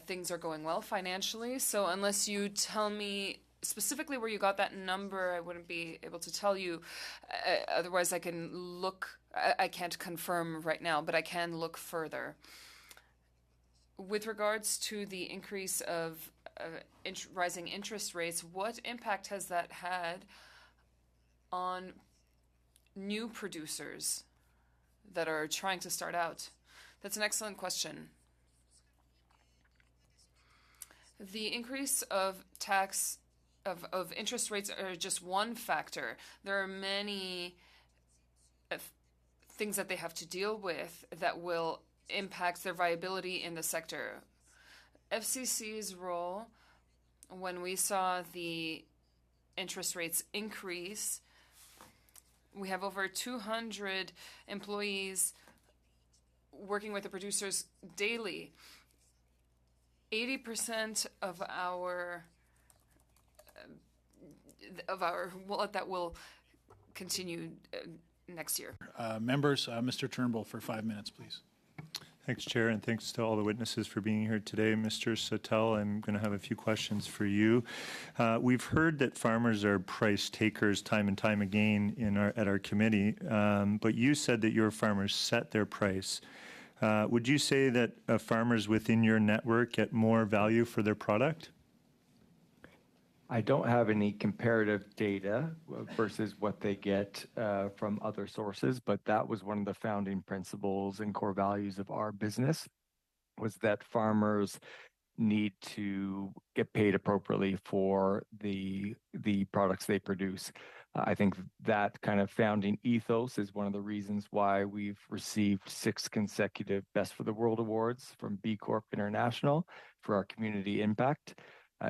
things are going well financially. So unless you tell me specifically where you got that number, I wouldn't be able to tell you. Otherwise, I can look. I can't confirm right now, but I can look further. With regards to the increase of rising interest rates, what impact has that had on new producers that are trying to start out? That's an excellent question. The increase of interest rates are just one factor. There are many things that they have to deal with that will impact their viability in the sector. FCC's role, when we saw the interest rates increase, we have over 200 employees working with the producers daily. 80% of our that will continue next year. Members, Mr. Turnbull for 5 minutes, please. Thanks, Chair, and thanks to all the witnesses for being here today. Mr. Sautel, I'm going to have a few questions for you. We've heard that farmers are price takers time and time again at our committee, but you said that your farmers set their price. Would you say that farmers within your network get more value for their product? I don't have any comparative data versus what they get from other sources, but that was one of the founding principles and core values of our business, was that farmers need to get paid appropriately for the products they produce. I think that kind of founding ethos is one of the reasons why we've received 6 consecutive Best for the World awards from B Corp International for our community impact.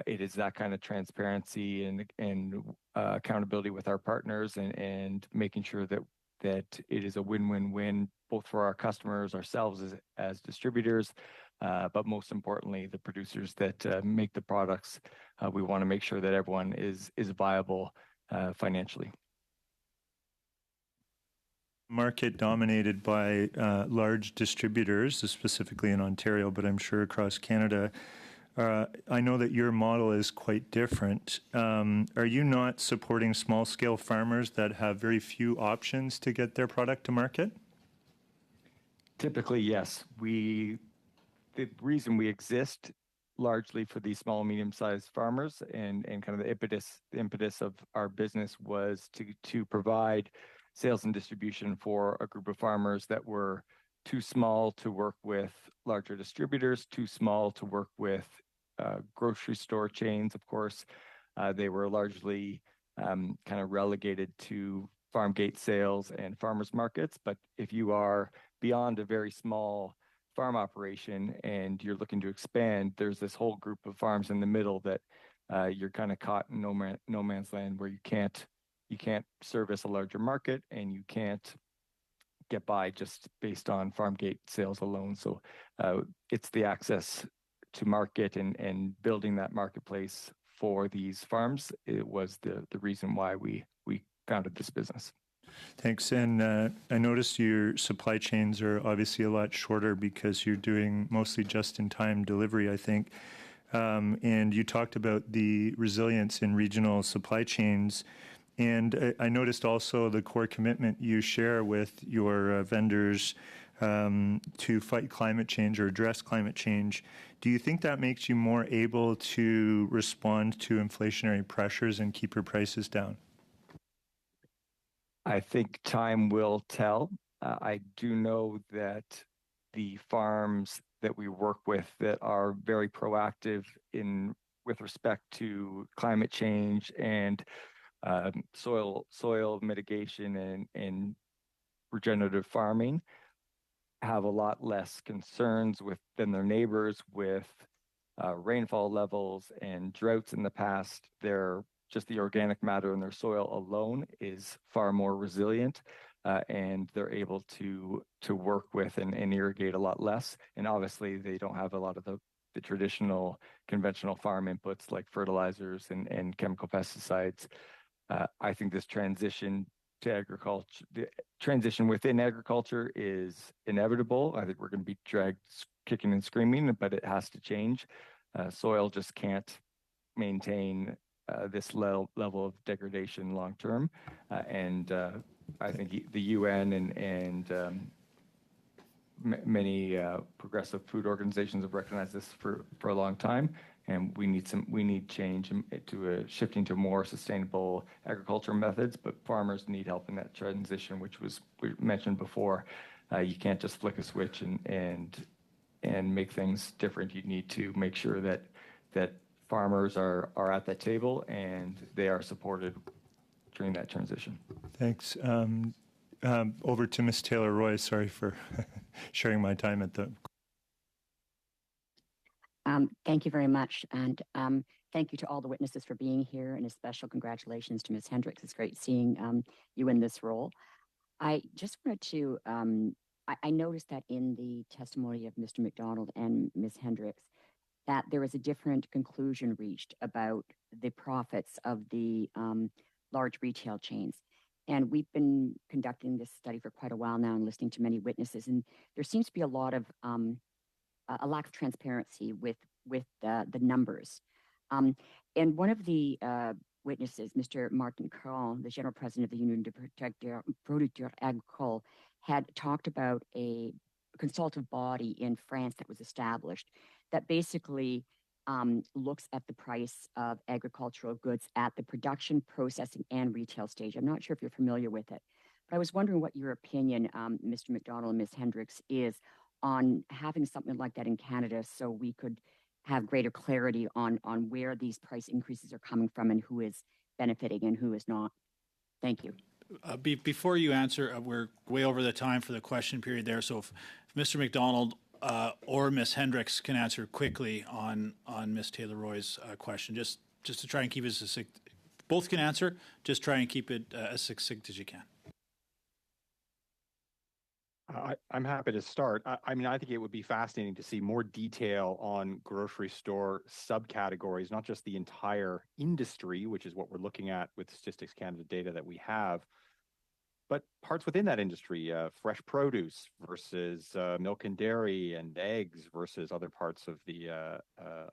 It is that kind of transparency and accountability with our partners and making sure that it is a win-win-win both for our customers, ourselves as distributors, but most importantly, the producers that make the products. We want to make sure that everyone is viable financially. Market dominated by large distributors, specifically in Ontario, but I'm sure across Canada. I know that your model is quite different. Are you not supporting small-scale farmers that have very few options to get their product to market? Typically, yes. The reason we exist largely for these small, medium-sized farmers and kind of the impetus of our business was to provide sales and distribution for a group of farmers that were too small to work with larger distributors, too small to work with grocery store chains, of course. They were largely kind of relegated to farm gate sales and farmers markets. But if you are beyond a very small farm operation and you're looking to expand, there's this whole group of farms in the middle that you're kind of caught in no man's land where you can't service a larger market and you can't get by just based on farm gate sales alone. So it's the access to market and building that marketplace for these farms. It was the reason why we founded this business. Thanks. And I noticed your supply chains are obviously a lot shorter because you're doing mostly just-in-time delivery, I think. And you talked about the resilience in regional supply chains. And I noticed also the core commitment you share with your vendors to fight climate change or address climate change. Do you think that makes you more able to respond to inflationary pressures and keep your prices down? I think time will tell. I do know that the farms that we work with that are very proactive with respect to climate change and soil mitigation and regenerative farming have a lot less concerns than their neighbors with rainfall levels and droughts in the past. Just the organic matter in their soil alone is far more resilient, and they're able to work with and irrigate a lot less. And obviously, they don't have a lot of the traditional conventional farm inputs like fertilizers and chemical pesticides. I think this transition to agriculture, the transition within agriculture is inevitable. I think we're going to be dragged kicking and screaming, but it has to change. Soil just can't maintain this level of degradation long term. And I think the UN and many progressive food organizations have recognized this for a long time. And we need change to shifting to more sustainable agricultural methods, but farmers need help in that transition, which we mentioned before. You can't just flick a switch and make things different. You need to make sure that farmers are at that table and they are supported during that transition. Thanks. Over to Ms. Taylor-Roy. Sorry for sharing my time at the. Thank you very much. And thank you to all the witnesses for being here, and a special congratulations to Ms. Hendricks. It's great seeing you in this role. I just wanted to, I noticed that in the testimony of Mr. McDonald and Ms. Hendricks, that there was a different conclusion reached about the profits of the large retail chains. And we've been conducting this study for quite a while now and listening to many witnesses. And there seems to be a lot of a lack of transparency with the numbers. And one of the witnesses, Mr. Martin Caron, the general president of the Union de Producteurs Agricoles, had talked about a consultative body in France that was established that basically looks at the price of agricultural goods at the production, processing, and retail stage. I'm not sure if you're familiar with it, but I was wondering what your opinion, Mr. McDonald and Ms. Hendricks, is on having something like that in Canada so we could have greater clarity on where these price increases are coming from and who is benefiting and who is not. Thank you. Before you answer, we're way over the time for the question period there. So if Mr. McDonald or Ms. Hendricks can answer quickly on Ms. Taylor-Roy's question, just to try and keep it succinct. Both can answer. Just try and keep it as succinct as you can. I'm happy to start. I mean, I think it would be fascinating to see more detail on grocery store subcategories, not just the entire industry, which is what we're looking at with Statistics Canada data that we have, but parts within that industry, fresh produce versus milk and dairy and eggs versus other parts of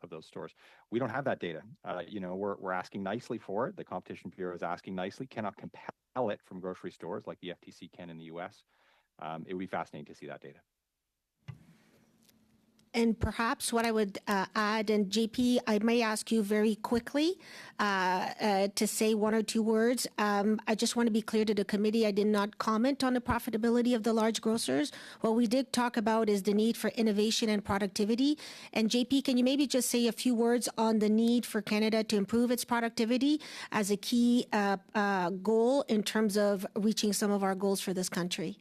those stores. We don't have that data. We're asking nicely for it. The Competition Bureau is asking nicely, cannot compel it from grocery stores like the FTC can in the U.S. It would be fascinating to see that data. And perhaps what I would add, and JP, I may ask you very quickly to say one or two words. I just want to be clear to the committee, I did not comment on the profitability of the large grocers. What we did talk about is the need for innovation and productivity. And JP, can you maybe just say a few words on the need for Canada to improve its productivity as a key goal in terms of reaching some of our goals for this country?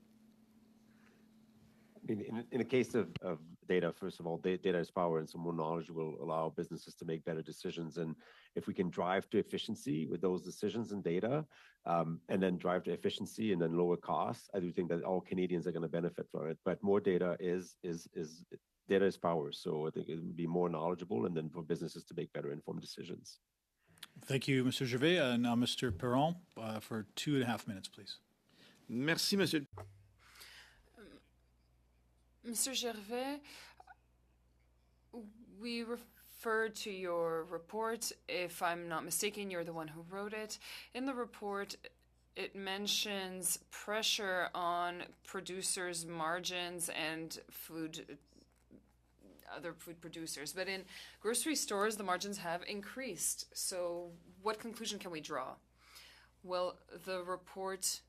In the case of data, first of all, data is power, and so more knowledge will allow businesses to make better decisions. And if we can drive to efficiency with those decisions and data, and then drive to efficiency and then lower costs, I do think that all Canadians are going to benefit from it. But more data is data is power. So I think it would be more knowledgeable, and then for businesses to make better informed decisions. Thank you, Mr. Gervais. Now, Mr. Perron, for 2.5 minutes, please. Merci, Monsieur. Mr. Gervais, we referred to your report. If I'm not mistaken, you're the one who wrote it. In the report, it mentions pressure on producers' margins and other food producers. But in grocery stores, the margins have increased. So what conclusion can we draw? Well, the report,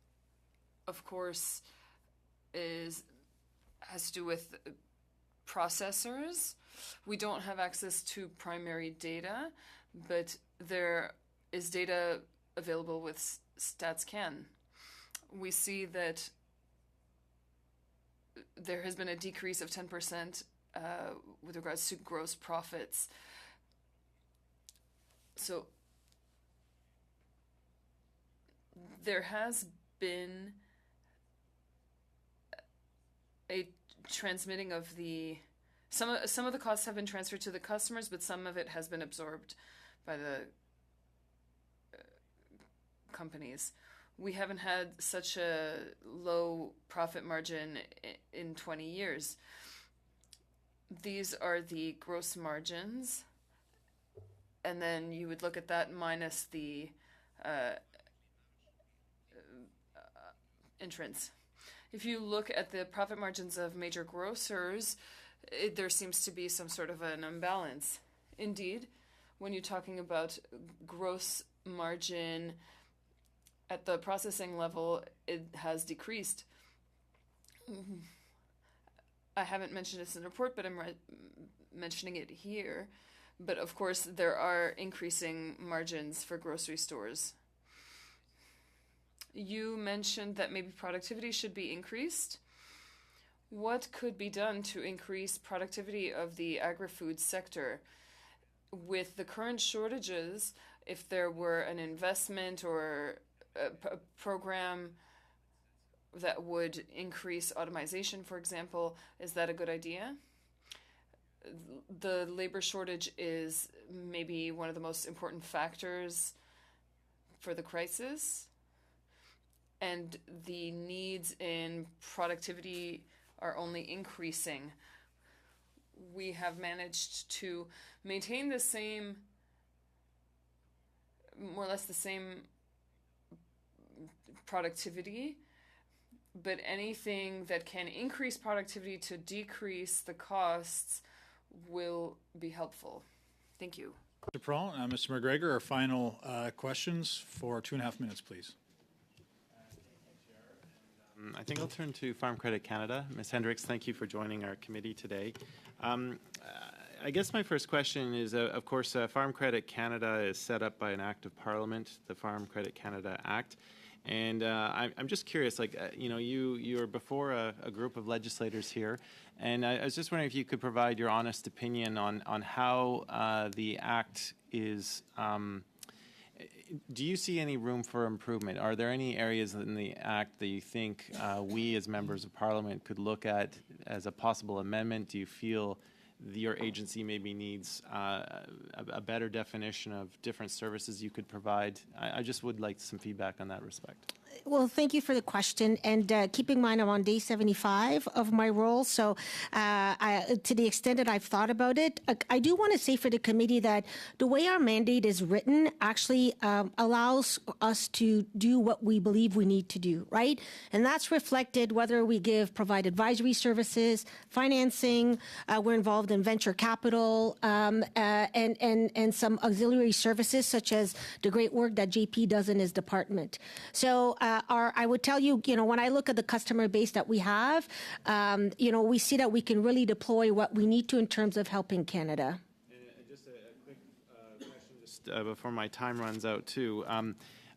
of course, has to do with processors. We don't have access to primary data, but there is data available with StatsCan. We see that there has been a decrease of 10% with regards to gross profits. So there has been a transmitting of some of the costs have been transferred to the customers, but some of it has been absorbed by the companies. We haven't had such a low profit margin in 20 years. These are the gross margins, and then you would look at that minus the entrance. If you look at the profit margins of major grocers, there seems to be some sort of an imbalance. Indeed, when you're talking about gross margin at the processing level, it has decreased. I haven't mentioned this in the report, but I'm mentioning it here. But of course, there are increasing margins for grocery stores. You mentioned that maybe productivity should be increased. What could be done to increase productivity of the agri-food sector? With the current shortages, if there were an investment or a program that would increase automation, for example, is that a good idea? The labor shortage is maybe one of the most important factors for the crisis, and the needs in productivity are only increasing. We have managed to maintain the same, more or less the same productivity, but anything that can increase productivity to decrease the costs will be helpful. Thank you. Mr. Perron, Mr. McGregor, our final questions for 2.5 minutes, please. I think I'll turn to Farm Credit Canada. Ms. Hendricks, thank you for joining our committee today. I guess my first question is, of course, Farm Credit Canada is set up by an act of Parliament, the Farm Credit Canada Act. And I'm just curious, you're before a group of legislators here, and I was just wondering if you could provide your honest opinion on how the act is. Do you see any room for improvement? Are there any areas in the act that you think we as members of Parliament could look at as a possible amendment? Do you feel your agency maybe needs a better definition of different services you could provide? I just would like some feedback on that respect. Well, thank you for the question. And keep in mind, I'm on day 75 of my role. So to the extent that I've thought about it, I do want to say for the committee that the way our mandate is written actually allows us to do what we believe we need to do, right? And that's reflected whether we provide advisory services, financing, we're involved in venture capital, and some auxiliary services, such as the great work that JP does in his department. So I would tell you, when I look at the customer base that we have, we see that we can really deploy what we need to in terms of helping Canada. And just a quick question just before my time runs out too.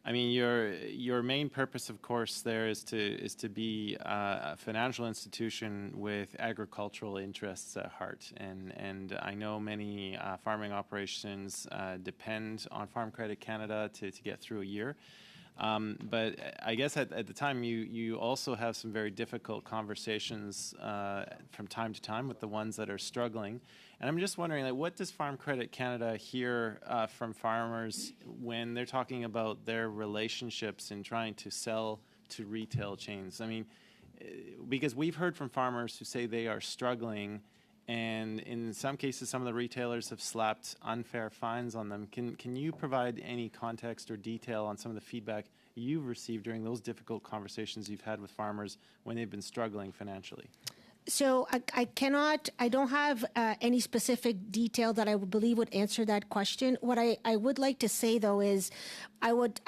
I mean, your main purpose, of course, there is to be a financial institution with agricultural interests at heart, and I know many farming operations depend on Farm Credit Canada to get through a year. But I guess at the time you also have some very difficult conversations from time to time with the ones that are struggling. And I'm just wondering, what does Farm Credit Canada hear from farmers when they're talking about their relationships in trying to sell to retail chains? I mean, because we've heard from farmers who say they are struggling, and in some cases, some of the retailers have slapped unfair fines on them. Can you provide any context or detail on some of the feedback you've received during those difficult conversations you've had with farmers when they've been struggling financially? So I don't have any specific detail that I would believe would answer that question. What I would like to say, though, is I would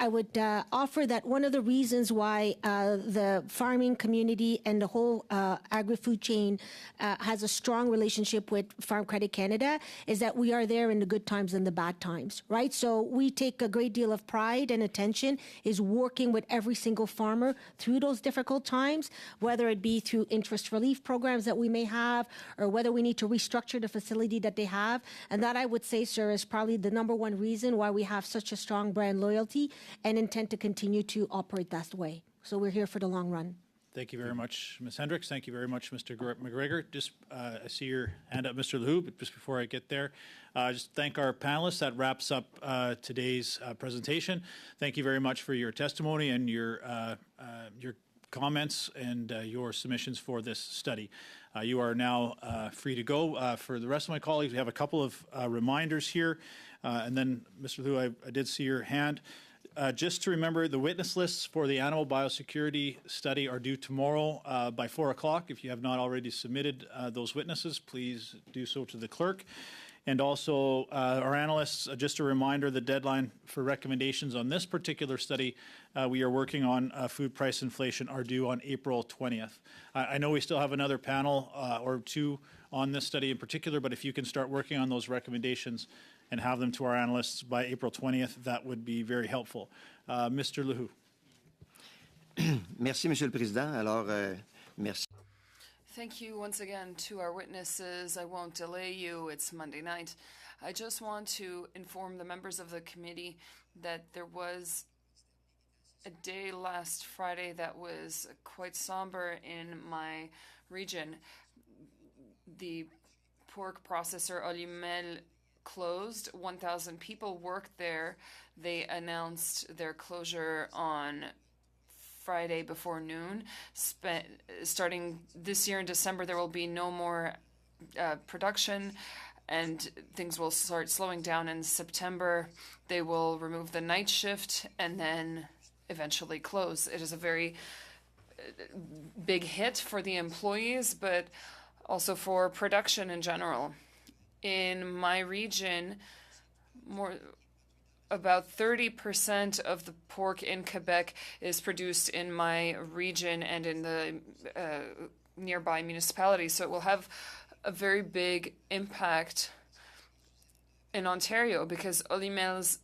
offer that one of the reasons why the farming community and the whole agri-food chain has a strong relationship with Farm Credit Canada is that we are there in the good times and the bad times, right? So we take a great deal of pride and attention is working with every single farmer through those difficult times, whether it be through interest relief programs that we may have, or whether we need to restructure the facility that they have. And that, I would say, sir, is probably the number one reason why we have such a strong brand loyalty and intend to continue to operate that way. So we're here for the long run. Thank you very much, Ms. Hendricks. Thank you very much, Mr. McGregor. Just, I see your hand up, Mr. Lehoux, but just before I get there, just thank our panelists. That wraps up today's presentation. Thank you very much for your testimony and your comments and your submissions for this study. You are now free to go. For the rest of my colleagues, we have a couple of reminders here. And then, Mr. Lehoux, I did see your hand. Just to remember, the witness lists for the animal biosecurity study are due tomorrow by 4 o'clock. If you have not already submitted those witnesses, please do so to the clerk. And also, our analysts, just a reminder, the deadline for recommendations on this particular study we are working on food price inflation are due on April 20th. I know we still have another panel or two on this study in particular, but if you can start working on those recommendations and have them to our analysts by April 20th, that would be very helpful. Mr. Lehoux. Merci, Monsieur le Président. Alors, merci. Thank you once again to our witnesses. I won't delay you. It's Monday night. I just want to inform the members of the committee that there was a day last Friday that was quite somber in my region. The pork processor Olymel closed. 1,000 people worked there. They announced their closure on Friday before noon. Starting this year in December, there will be no more production, and things will start slowing down in September. They will remove the night shift and then eventually close. It is a very big hit for the employees, but also for production in general. In my region, about 30% of the pork in Quebec is produced in my region and in the nearby municipalities. So it will have a very big impact in Ontario because Olymel's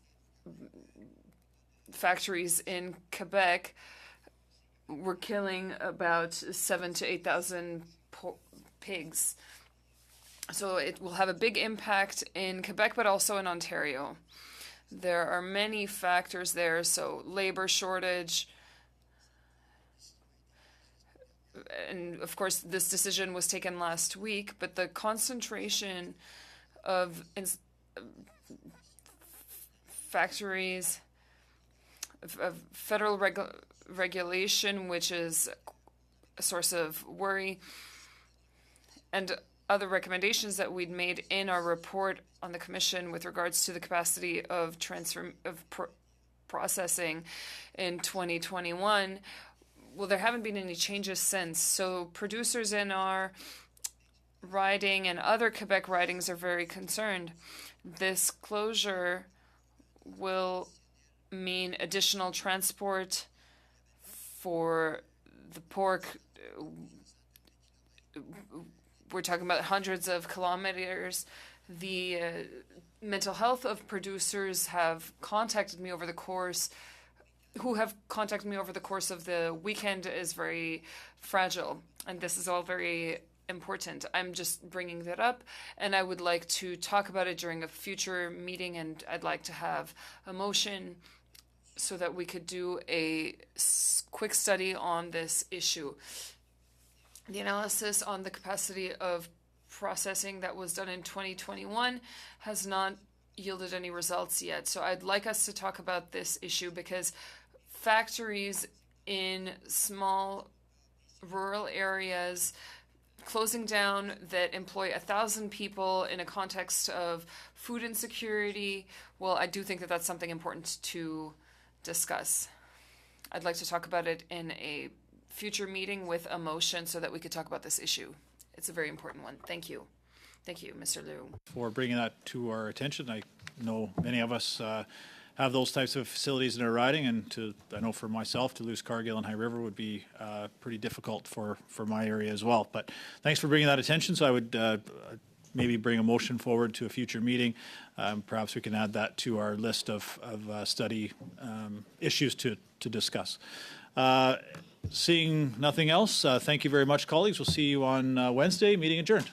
factories in Quebec were killing about 7,000 to 8,000 pigs. So it will have a big impact in Quebec, but also in Ontario. There are many factors there, so labor shortage. And of course, this decision was taken last week, but the concentration of factories, of federal regulation, which is a source of worry, and other recommendations that we'd made in our report on the Commission with regards to the capacity of processing in 2021, well, there haven't been any changes since. So producers in our riding and other Quebec ridings are very concerned. This closure will mean additional transport for the pork. We're talking about hundreds of kilometers. The mental health of producers have contacted me over the course of the weekend is very fragile, and this is all very important. I'm just bringing that up, and I would like to talk about it during a future meeting, and I'd like to have a motion so that we could do a quick study on this issue. The analysis on the capacity of processing that was done in 2021 has not yielded any results yet. So I'd like us to talk about this issue because factories in small rural areas, closing down that employ 1,000 people in a context of food insecurity. Well, I do think that that's something important to discuss. I'd like to talk about it in a future meeting with a motion so that we could talk about this issue. It's a very important one. Thank you. Thank you, Mr. Liu. For bringing that to our attention. I know many of us have those types of facilities in our riding, and I know for myself to lose Cargill and High River would be pretty difficult for my area as well. But thanks for bringing that attention. So I would maybe bring a motion forward to a future meeting. Perhaps we can add that to our list of study issues to discuss. Seeing nothing else, thank you very much, colleagues. We'll see you on Wednesday. Meeting adjourned.